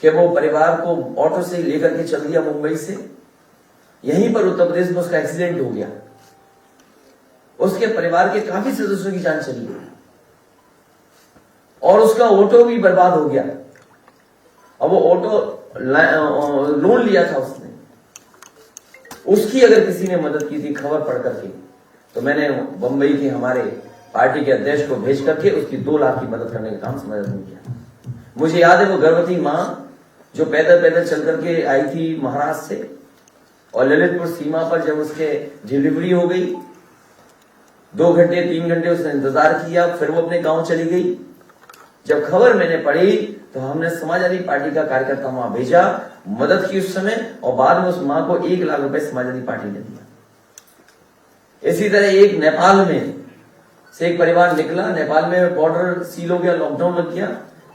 कि वो परिवार को ऑटो से लेकर के चल दिया मुंबई से, यहीं पर उत्तर प्रदेश में उसका एक्सीडेंट हो गया, उसके परिवार के काफी सदस्यों की जान चली और उसका ऑटो भी बर्बाद हो गया। अब वो ऑटो लोन लिया था उसने, उसकी अगर किसी ने मदद की थी खबर पढ़ करके, तो मैंने बंबई के हमारे पार्टी के अध्यक्ष को भेज करके उसकी 2 लाख की मदद करने का काम समझ किया। मुझे याद है वो गर्भवती मां जो पैदल पैदल चल करके आई थी महाराष्ट्र से, और ललितपुर सीमा पर जब उसके डिलीवरी हो गई, 2 घंटे 3 घंटे उसने इंतजार किया, फिर वो अपने गांव चली गई। जब खबर मैंने पढ़ी तो हमने समाजवादी पार्टी का कार्यकर्ता वहां भेजा, मदद की उस समय, और बाद में उस मां को 1 लाख रुपए समाजवादी पार्टी ने दिया। इसी तरह एक नेपाल में से एक परिवार निकला, नेपाल में बॉर्डर सील हो गया, लॉकडाउन लग गया,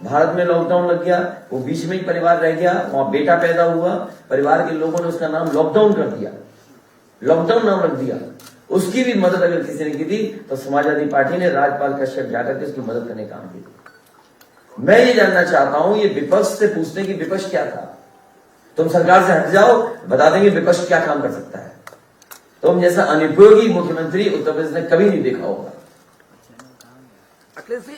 भारत में लॉकडाउन लग गया, वो बीच में ही परिवार रह गया, वहां बेटा पैदा हुआ, परिवार के लोगों ने उसका नाम लॉकडाउन कर दिया, लॉकडाउन नाम रख दिया। उसकी भी मदद अगर किसी ने की थी तो समाजवादी पार्टी ने राजपाल कश्यप जाकर के उसकी मदद करने का काम किया। मैं ये जानना चाहता हूं, ये विपक्ष से पूछने की विपक्ष क्या था? तुम सरकार से हट जाओ, बता देंगे विपक्ष क्या काम कर सकता है। तुम जैसा अनुपयोगी मुख्यमंत्री उत्तर प्रदेश ने कभी नहीं देखा होगा। अखिलेश जी,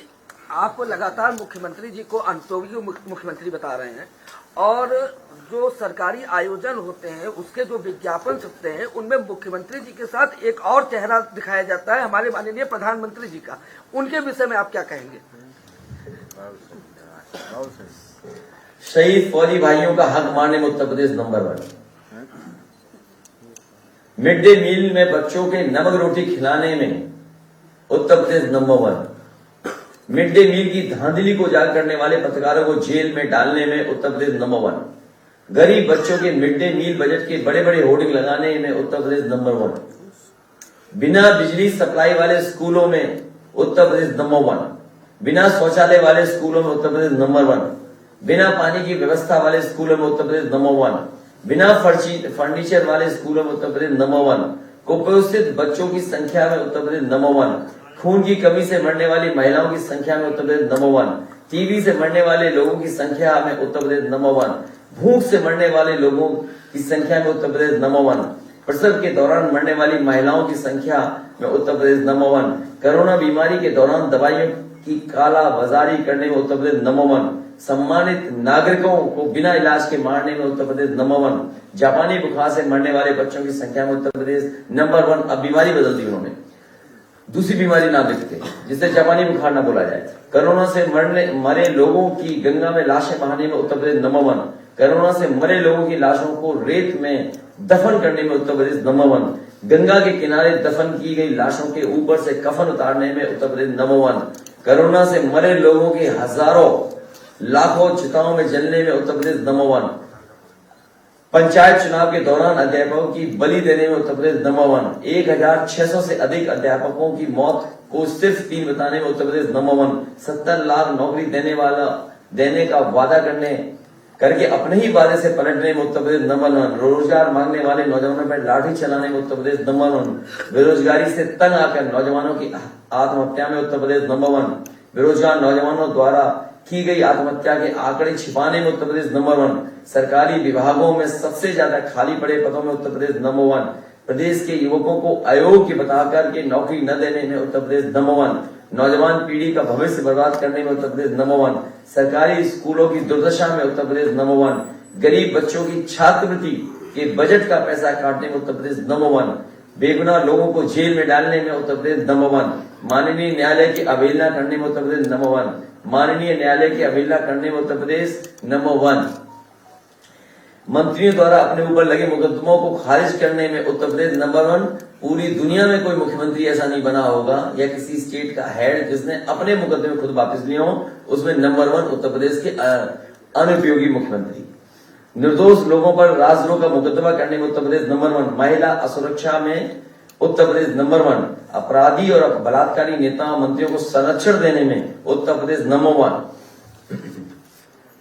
आप लगातार मुख्यमंत्री जी को अनुपयोगी मुख्यमंत्री बता रहे हैं, और जो सरकारी आयोजन होते हैं उसके जो विज्ञापन छपते हैं उनमें मुख्यमंत्री जी के साथ एक और चेहरा दिखाया जाता है, हमारे माननीय प्रधानमंत्री जी का। उनके विषय में आप क्या कहेंगे? शहीद फौजी भाइयों का हक मारने में Uttar Pradesh number 1। Mid day meal में बच्चों के नमक रोटी खिलाने में Uttar Pradesh number 1। Mid day meal की धांधली को उजागर करने वाले पत्रकारों को जेल में डालने में उत्तर प्रदेश नंबर 1। गरीब बच्चों के मिड डे मील बजट के बड़े बड़े होर्डिंग लगाने में उत्तर प्रदेश नंबर 1। बिना बिजली सप्लाई वाले स्कूलों में उत्तर प्रदेश नंबर 1। बिना शौचालय वाले स्कूलों में उत्तर प्रदेश नंबर 1। बिना पानी की व्यवस्था वाले स्कूलों में उत्तर प्रदेश नंबर 1। बिना फर्नीचर वाले स्कूलों में उत्तर प्रदेश नंबर 1। कुपोषित बच्चों की संख्या में उत्तर प्रदेश नंबर 1। खून की कमी से मरने वाली महिलाओं की संख्या में उत्तर प्रदेश नंबर 1। टीबी से मरने वाले लोगों की संख्या में उत्तर प्रदेश नंबर 1। भूख से मरने वाले लोगों की संख्या में उत्तर प्रदेश नंबर 1। प्रसव के दौरान मरने वाली महिलाओं की संख्या में उत्तर प्रदेश नंबर 1। कोरोना बीमारी के दौरान दवाइयों की काला बाजारी करने में उत्तर प्रदेश नंबर 1। सम्मानित नागरिकों को बिना इलाज के मारने में उत्तर प्रदेश नंबर 1। जापानी बुखार से मरने वाले बच्चों की संख्या में उत्तर प्रदेश नंबर 1। अब बीमारी बदल दी उन्होंने, दूसरी बीमारी नाम लिखते जिसे जापानी बुखार ना बोला जाए। कोरोना से मरे लोगों की गंगा में लाशें बहाने में उत्तर प्रदेश नंबर 1। कोरोना से मरे लोगों की लाशों को रेत में दफन करने में उत्तर प्रदेश नंबर 1। गंगा के किनारे दफन की गई लाशों के ऊपर से कफन उतारने में उत्तर प्रदेश नंबर 1। कोरोना से मरे लोगों के हजारों लाखों चिताओं में जलने में उत्तर प्रदेश नंबर 1। पंचायत चुनाव के दौरान अध्यापकों की बलि देने में उत्तर प्रदेश नंबर 1। 1600 से अधिक अध्यापकों की मौत को सिर्फ 3 बताने में उत्तर प्रदेश नंबर 1। 70 लाख नौकरी देने का वादा करके अपने ही वादे से पलटने में उत्तर प्रदेश नंबर 1। रोजगार मांगने वाले नौजवानों पर लाठी चलाने में उत्तर प्रदेश नंबर 1। बेरोजगारी से तंग आकर नौजवानों की आत्महत्या में उत्तर प्रदेश नंबर 1। बेरोजगार नौजवानों द्वारा की गई आत्महत्या के आंकड़े छिपाने में उत्तर प्रदेश नंबर 1। सरकारी विभागों में सबसे ज्यादा खाली पड़े पदों में उत्तर प्रदेश नंबर 1। प्रदेश के युवकों को अयोग्य बताकर के नौकरी न देने में उत्तर प्रदेश नंबर 1। नौजवान पीढ़ी का भविष्य बर्बाद करने में उत्तर प्रदेश नंबर 1। सरकारी स्कूलों की दुर्दशा में उत्तर प्रदेश नंबर 1। गरीब बच्चों की छात्रवृत्ति के बजट का पैसा काटने में उत्तर प्रदेश नंबर 1। बेगुनाह लोगों को जेल में डालने में उत्तर प्रदेश नंबर 1। माननीय न्यायालय की अवहेलना करने में उत्तर प्रदेश नंबर 1। माननीय न्यायालय की अवहेलना करने में उत्तर प्रदेश नंबर 1। मंत्रियों द्वारा अपने ऊपर लगे मुकदमों को खारिज करने में उत्तर प्रदेश नंबर 1। पूरी दुनिया में कोई मुख्यमंत्री ऐसा नहीं बना होगा या किसी स्टेट का हेड जिसने अपने मुकदमे खुद वापस लिए हो, उसमें नंबर 1 उत्तर प्रदेश के अनुपयोगी मुख्यमंत्री। निर्दोष लोगों पर राजद्रोह का मुकदमा करने में उत्तर प्रदेश नंबर 1। महिला असुरक्षा में उत्तर प्रदेश नंबर 1। अपराधी और बलात्कारी नेताओं मंत्रियों को संरक्षण देने में उत्तर प्रदेश नंबर 1।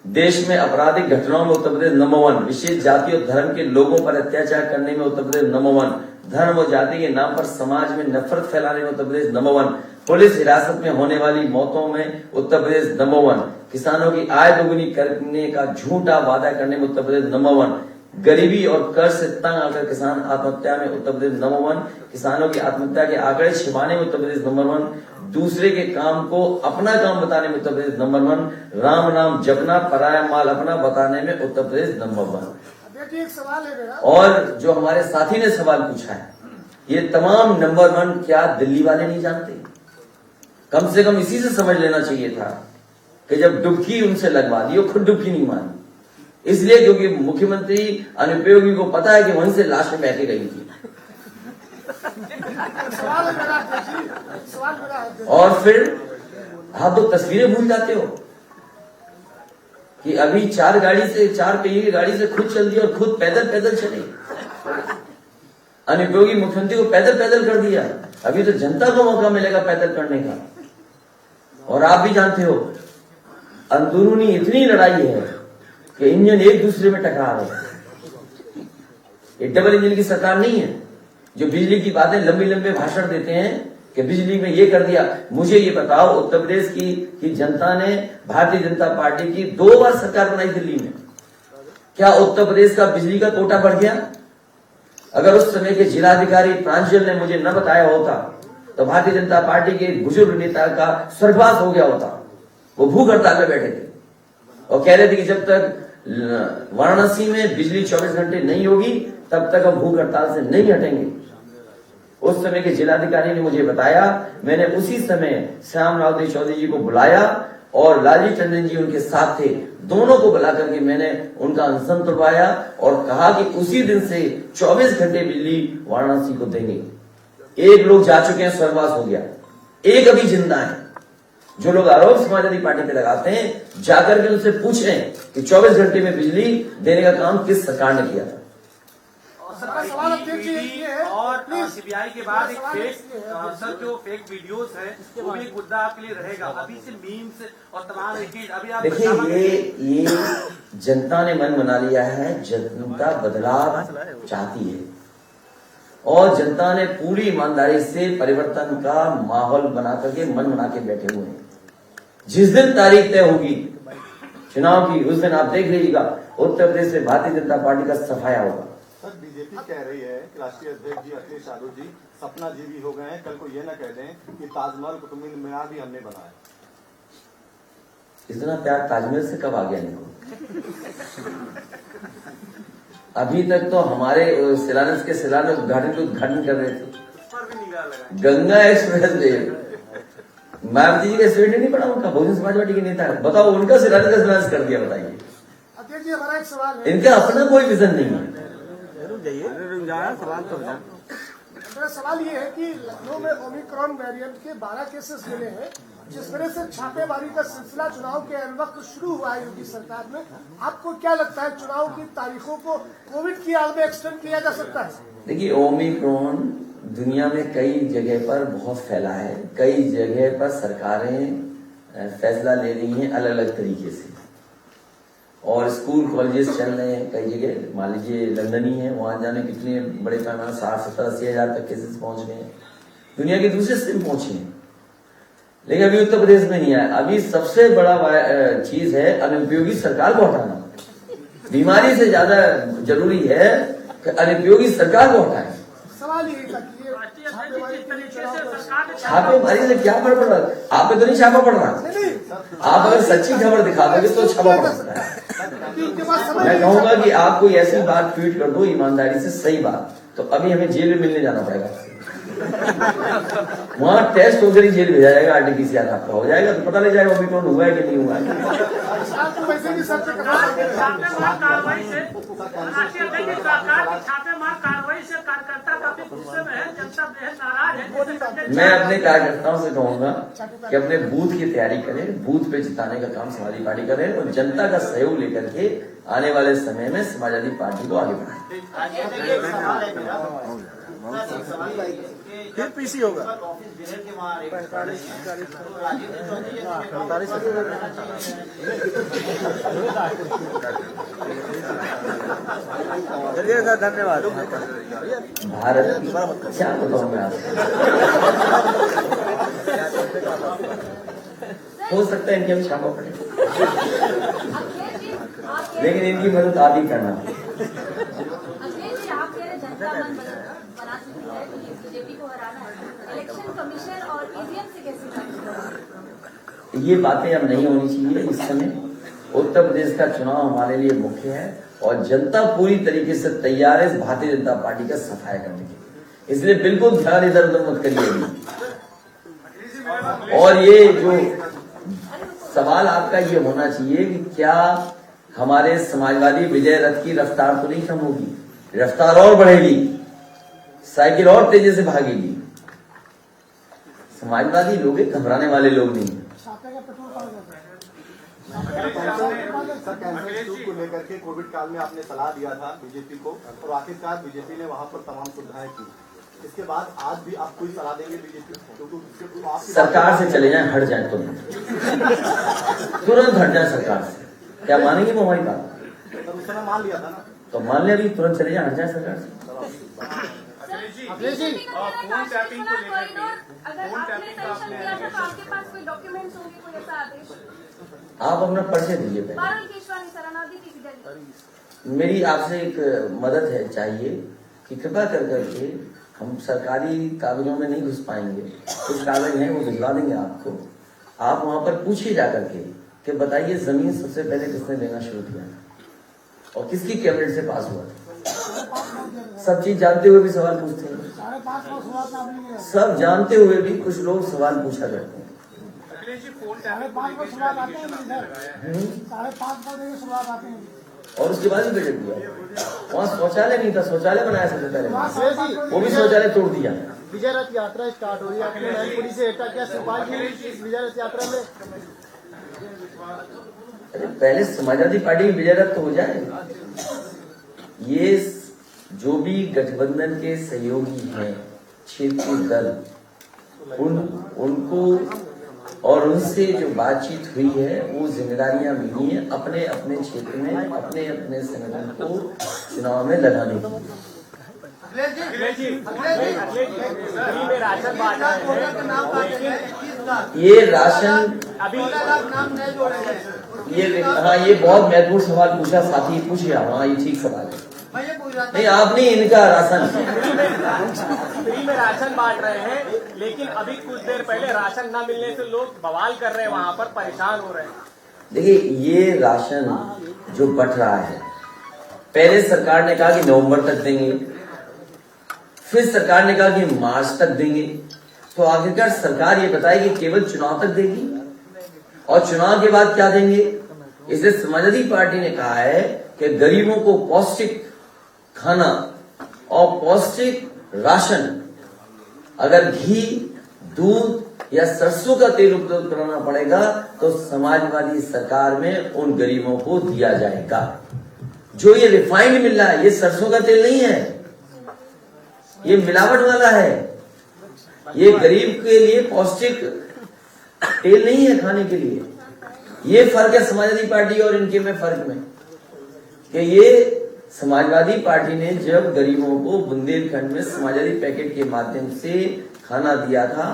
देश में आपराधिक घटनाओं में उत्तर प्रदेश नंबर 1। विशेष जाति और धर्म के लोगों पर अत्याचार करने में उत्तर प्रदेश नंबर 1। धर्म और जाति के नाम पर समाज में नफरत फैलाने में उत्तर प्रदेश नंबर 1। पुलिस हिरासत में होने वाली मौतों में उत्तर प्रदेश नंबर 1। किसानों की आय दोगुनी करने का झूठा वादा करने में उत्तर प्रदेश नंबर 1। गरीबी और कर्ज से तंग आकर किसान आत्महत्या में उत्तर प्रदेश नंबर 1। किसानों की आत्महत्या के आंकड़े छिपाने में उत्तर प्रदेश नंबर 1। दूसरे के काम को अपना काम बताने में उत्तर प्रदेश नंबर 1। राम नाम जपना पराया माल अपना बताने में उत्तर प्रदेश नंबर 1। एक सवाल है मेरा, और जो हमारे साथी ने सवाल पूछा है, ये तमाम नंबर 1 क्या दिल्ली वाले नहीं जानते? कम से कम इसी से समझ लेना चाहिए था कि जब डुबकी उनसे लगवा दी, वो खुद डुबकी नहीं मानी, इसलिए क्योंकि मुख्यमंत्री अनुपयोगी को पता है कि वहीं से लाश में बह के गई थी। और फिर आप तो तस्वीरें भूल जाते हो कि अभी 4 पहिए की गाड़ी से खुद चल दिया और खुद पैदल पैदल चले। अनुपयोगी मुख्यमंत्री को पैदल पैदल कर दिया। अभी तो जनता को मौका मिलेगा पैदल करने का। और आप भी जानते हो अंदरूनी इतनी लड़ाई है कि इंजन एक दूसरे में टकरा रहे हैं। ये डबल इंजन की सरकार नहीं है जो बिजली की बातें लंबे लंबे भाषण देते हैं कि बिजली में ये कर दिया। मुझे ये बताओ, उत्तर प्रदेश की जनता ने भारतीय जनता पार्टी की 2 बार सरकार बनाई दिल्ली में, क्या उत्तर प्रदेश का बिजली का कोटा बढ़ गया? अगर उस समय के जिलाधिकारी प्रांजल ने मुझे न बताया होता तो भारतीय जनता पार्टी के बुजुर्ग नेता का स्वर्गवास हो गया होता। वो भूख हड़ताल में बैठे थे और कह रहे थे कि जब तक वाराणसी में बिजली 24 घंटे नहीं होगी तब तक हम भूख हड़ताल से नहीं हटेंगे। उस समय के जिलाधिकारी ने मुझे बताया, मैंने उसी समय श्याम राव चौधरी जी को बुलाया और लालजी टंडन जी उनके साथ थे। दोनों को बुला करके मैंने उनका अनशन तुड़वाया और कहा कि उसी दिन से 24 घंटे बिजली वाराणसी को देंगे। एक लोग जा चुके हैं, स्वर्गवास हो गया, एक अभी जिंदा है। जो लोग आरोप समाजवादी पार्टी पे लगाते हैं जाकर के उनसे पूछें कि 24 घंटे में बिजली देने का काम किस सरकार ने किया था। और सीबीआई के बाद एक फेक जो फेक वीडियोस है वो भी एक मुद्दा आपके लिए रहेगा। अभी से मीम्स और तमाम अभी आप देखिए ये जनता ने मन बना लिया है। जनता बदलाव चाहती है और जनता ने पूरी ईमानदारी से परिवर्तन का माहौल बना करके मन बना के बैठे हुए हैं। जिस दिन तारीख तय होगी चुनाव की उस दिन आप देख लीजिएगा उत्तर प्रदेश में भारतीय जनता पार्टी का सफाया होगा। सर बीजेपी कह रही है कि राष्ट्रीय अध्यक्ष जी अखिलेश यादव जी सपना जीवी हो गए हैं, कल को ये न कह दें कि ताजमहल कुतुब मीनार भी हमने बनाया। इतना प्यार ताजमहल से कब आ गया इनको? अभी तक तो हमारे शिलान्यास के शिलान्यास उद्घाटन कर रहे थे। गंगा एक्सप्रेस वे मायावती जी का स्टेटमेंट नहीं पड़ा उनका, बहुजन समाज पार्टी के नेता है, बताओ उनका शिलान्यास कर दिया। बताइए, अध्यक्ष जी हमारा एक सवाल है। इनका अपना कोई विजन नहीं है। मेरा सवाल ये है कि लखनऊ में ओमिक्रॉन वेरिएंट के 12 केसेस मिले हैं, जिस वजह से छापेमारी का सिलसिला चुनाव के वक्त शुरू हुआ है योगी सरकार में। आपको क्या लगता है चुनाव की तारीखों को कोविड की आड़ में एक्सटेंड किया जा सकता है? देखिए, ओमिक्रॉन दुनिया में कई जगह पर बहुत फैला है। कई जगह पर सरकारें फैसला ले रही हैं अलग अलग तरीके से और स्कूल कॉलेजेस चल रहे हैं कई जगह। मान लीजिए लंदन ही है, वहां जाने कितने बड़े पैमाने 60, 70, 80 हजार तक केसेस पहुंच गए हैं। दुनिया के दूसरे से पहुंचे हैं, लेकिन अभी उत्तर प्रदेश में नहीं आया। अभी सबसे बड़ा चीज है अनुपयोगी सरकार को हटाना। बीमारी से ज्यादा जरूरी है कि अनुपयोगी सरकार को हटाए। सवाल ये था कि छापेमारी से क्या फर्क पड़ रहा है? आप पे तो नहीं छापा पड़ रहा। आप अगर सच्ची खबर दिखा दोगे तो छापा पड़ सकता है। मैं कहूंगा कि आप कोई ऐसी बात ट्वीट कर दो ईमानदारी से, सही बात, तो अभी हमें जेल में मिलने जाना पड़ेगा। वहां टेस्ट होकर ही जेल भेजा जाएगा, आरटीपीसीआर आपका हो जाएगा तो पता लग जाएगा ओमिक्रॉन हुआ है कि नहीं हुआ है। मैं अपने कार्यकर्ताओं से कहूंगा कि अपने बूथ की तैयारी करें, बूथ पे जिताने का काम समाजवादी पार्टी करें और जनता का सहयोग लेकर के आने वाले समय में समाजवादी पार्टी को आगे बढ़ाएं। फिर पीसी होगा। चलिए धन्यवाद। भारत क्या बताऊं मैं आपको, हो सकता है इनके भी छापा पड़े, लेकिन इनकी मदद आप ही करना। बीजेपी को हराना है, इलेक्शन कमीशन और ईवीएम से कैसे? ये बातें अब नहीं होनी चाहिए। इस समय उत्तर प्रदेश का चुनाव हमारे लिए मुख्य है और जनता पूरी तरीके से तैयार है भारतीय जनता पार्टी का सफाया करने के लिए। इसलिए बिल्कुल ध्यान इधर उधर मत करिए। और ये जो सवाल आपका ये होना चाहिए कि क्या हमारे समाजवादी विजय रथ की रफ्तार तो नहीं कम होगी? रफ्तार और बढ़ेगी, साइकिल और तेजी से भागेगी। समाजवादी लोग घबराने वाले लोग नहीं। पेट्रोल पड़ जाता है। सर कैंसर टूर को लेकर के कोविड काल में आपने सलाह दिया था बीजेपी को और आखिरकार बीजेपी ने वहां पर तमाम सुविधाएं की। इसके बाद आज भी आप कोई सलाह देंगे बीजेपी को? सरकार से चले जाएं, हट जाएं तुरंत हट जाएं सरकार से। क्या मानेंगे वो हमारी बात? सर उस समय मान लिया था ना, तो मान लिया भी, तुरंत चले जाएं, हट जाएं सरकार से। अखिलेश जी, फोन टैपिंग को लेकर के अगर आपने सैंक्शन किया था तो आपके पास कोई डॉक्यूमेंट्स होंगे, कोई ऐसा आदेश? आप अपना परिचय दीजिए पहले। बारल केशवानी सर, अनादि दिल्ली। मेरी आपसे एक मदद है चाहिए कि कृपा कर करके, हम सरकारी कागजों में नहीं घुस पाएंगे, कुछ कागज हैं वो भिजवा देंगे आपको। आप वहां पर पूछिए जाकर के कि बताइए जमीन सबसे पहले किसने लेना शुरू किया और किसकी कैबिनेट से पास हुआ था। सब चीज जानते हुए भी सवाल पूछते हैं, सब जानते हुए भी कुछ लोग सवाल पूछा करते हैं। 5:30 को शुरुआत आते हैं, 5:30 बजे शुरुआत आते हैं और उसके बाद ही बजट दिया। वहाँ शौचालय नहीं था, शौचालय बनाया सबसे पहले, वो भी शौचालय तोड़ दिया। विजय रथ यात्रा स्टार्ट हो रही है, आपने मैनपुरी से एटा क्या सिपाही की इस विजय रथ यात्रा में? अरे पहले समाजवादी पार्टी की विजय रथ तो हो जाए। ये जो भी गठबंधन के सहयोगी हैं, क्षेत्रीय दल, उनको और उनसे जो बातचीत हुई है वो जिम्मेदारियां मिली हैं अपने अपने क्षेत्र में, अपने अपने संगठन को चुनाव में लगाने की। ये राशन हाँ, ये बहुत महत्वपूर्ण सवाल पूछा साथी, पूछिए। हाँ, ये ठीक सवाल है। नहीं, आप नहीं, इनका राशन फ्री में राशन बांट रहे हैं, लेकिन अभी कुछ देर पहले राशन न मिलने से लोग बवाल कर रहे हैं, वहाँ पर परेशान हो रहे हैं। देखिए, ये राशन जो बंट रहा है, पहले सरकार ने कहा कि नवंबर तक देंगे, फिर सरकार ने कहा कि मार्च तक देंगे। तो आखिरकार सरकार ये बताए कि केवल चुनाव तक देगी और चुनाव के बाद क्या देंगे। इसलिए समाजवादी पार्टी ने कहा है कि गरीबों को पौष्टिक खाना और पौष्टिक राशन, अगर घी, दूध या सरसों का तेल उपलब्ध कराना पड़ेगा तो समाजवादी सरकार में उन गरीबों को दिया जाएगा। जो ये रिफाइंड मिल रहा है, ये सरसों का तेल नहीं है, ये मिलावट वाला है। ये गरीब के लिए पौष्टिक तेल नहीं है खाने के लिए। ये फर्क है समाजवादी पार्टी और इनके में फर्क में, कि ये समाजवादी पार्टी ने जब गरीबों को बुंदेलखंड में समाजवादी पैकेट के माध्यम से खाना दिया था,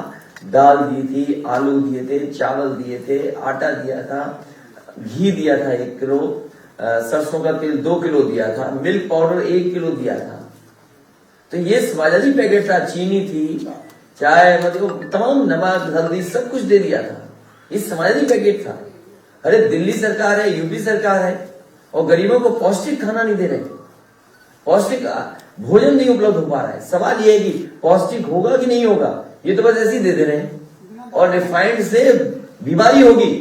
दाल दी थी, आलू दिए थे, चावल दिए थे, आटा दिया था, घी दिया था 1 किलो, सरसों का तेल 2 किलो दिया था, मिल्क पाउडर 1 किलो दिया था। तो ये समाजवादी पैकेट था, चीनी थी, चाय, मतलब तमाम नमक, हल्दी सब कुछ दे दिया था। ये समाजवादी पैकेट था। अरे दिल्ली सरकार है, यूपी सरकार है और गरीबों को पौष्टिक खाना नहीं दे रहे, पौष्टिक भोजन नहीं उपलब्ध हो पा रहा है। सवाल ये है कि पौष्टिक होगा कि नहीं होगा, ये तो बस ऐसे ही दे रहे हैं और रिफाइंड से बीमारी होगी।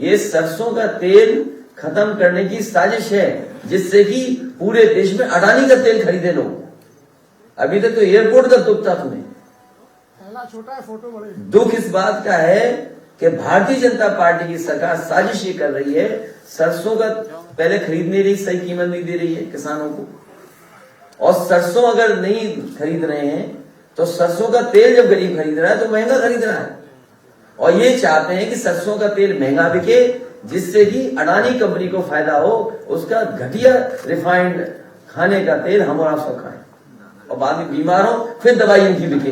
ये सरसों का तेल खत्म करने की साजिश है, जिससे कि पूरे देश में अडानी का तेल खरीदे लोग। अभी तक तो एयरपोर्ट का दुख था तुम्हें। छोटा है, फोटो बड़े। दुख इस बात का है कि भारतीय जनता पार्टी की सरकार साजिश ये कर रही है, सरसों का पहले खरीद नहीं रही, सही कीमत नहीं दे रही है किसानों को, और सरसों अगर नहीं खरीद रहे हैं तो सरसों का तेल जब गरीब खरीद रहा है तो महंगा खरीद रहा है। और ये चाहते हैं कि सरसों का तेल महंगा बिके, जिससे कि अडानी कंपनी को फायदा हो, उसका घटिया रिफाइंड खाने का तेल हम और आप सब खाएं और बाद में बीमार हो, फिर दवाई उनकी बिके।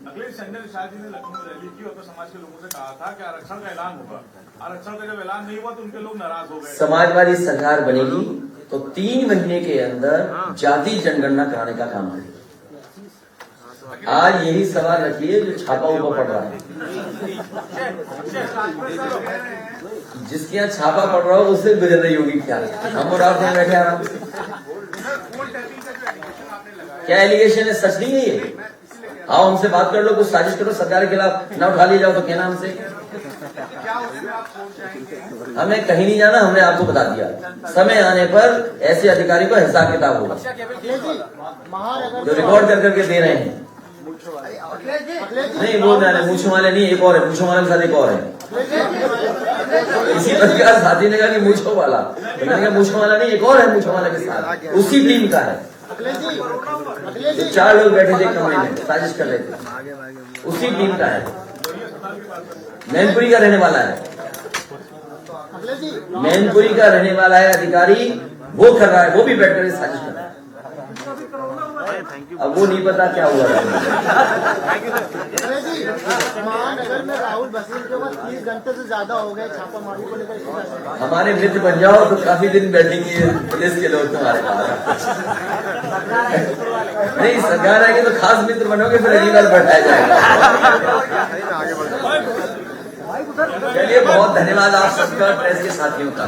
अखिलेश संजय निषाद जी ने लखनऊ में रैली की और तो समाज के लोगों से कहा था कि आरक्षण का ऐलान होगा। आरक्षण का जब ऐलान नहीं हुआ तो उनके लोग नाराज हो गए। समाजवादी सरकार बनेगी तो 3 महीने के अंदर जाति जनगणना कराने का काम करेगी। आज यही सवाल रखिए जो छापा ऊपर पड़ रहा है, जिसके यहाँ छापा पड़ रहा हो उससे गुजर रही होगी क्या। हम और आप यहाँ बैठे आराम से, क्या एलिगेशन है, सच नहीं है ये। आओ हमसे बात कर लो, कुछ साजिश करो, सरकार के खिलाफ ना उठा लिए जाओ तो कहना हमसे। हमें कहीं नहीं जाना, हमने आपको बता दिया। समय आने पर ऐसे अधिकारी को हिसाब किताब होगा जो रिकॉर्ड कर करके दे रहे हैं। नहीं वो मूछों वाले नहीं, एक और है, मूछों वाले के साथ एक और है। इसी प्रकार साथी ने कहा कि मूछों वाला, मैंने कहा मूछों वाला नहीं, एक और है मूछों वाले के साथ, उसी टीम का है। तो 4 लोग बैठे थे कमरे में, साजिश कर रहे थे, उसी टीम का है। मैनपुरी का रहने वाला है, मैनपुरी का रहने वाला है अधिकारी, वो कर रहा है, वो भी बैठ कर साजिश कर रहा है। अब वो नहीं पता क्या हुआ है। महानगर में राहुल बसीर के बाद 30 घंटे से ज्यादा हो गए छापामारी को लेकर। हमारे मित्र बन जाओ तो काफी दिन बैठेंगे पुलिस के लोग तुम्हारे पास। नहीं सरकार आएगी तो खास मित्र बनोगे, फिर अगली बार बैठाया जाएगा। चलिए बहुत धन्यवाद आप सबका, प्रेस के साथियों का।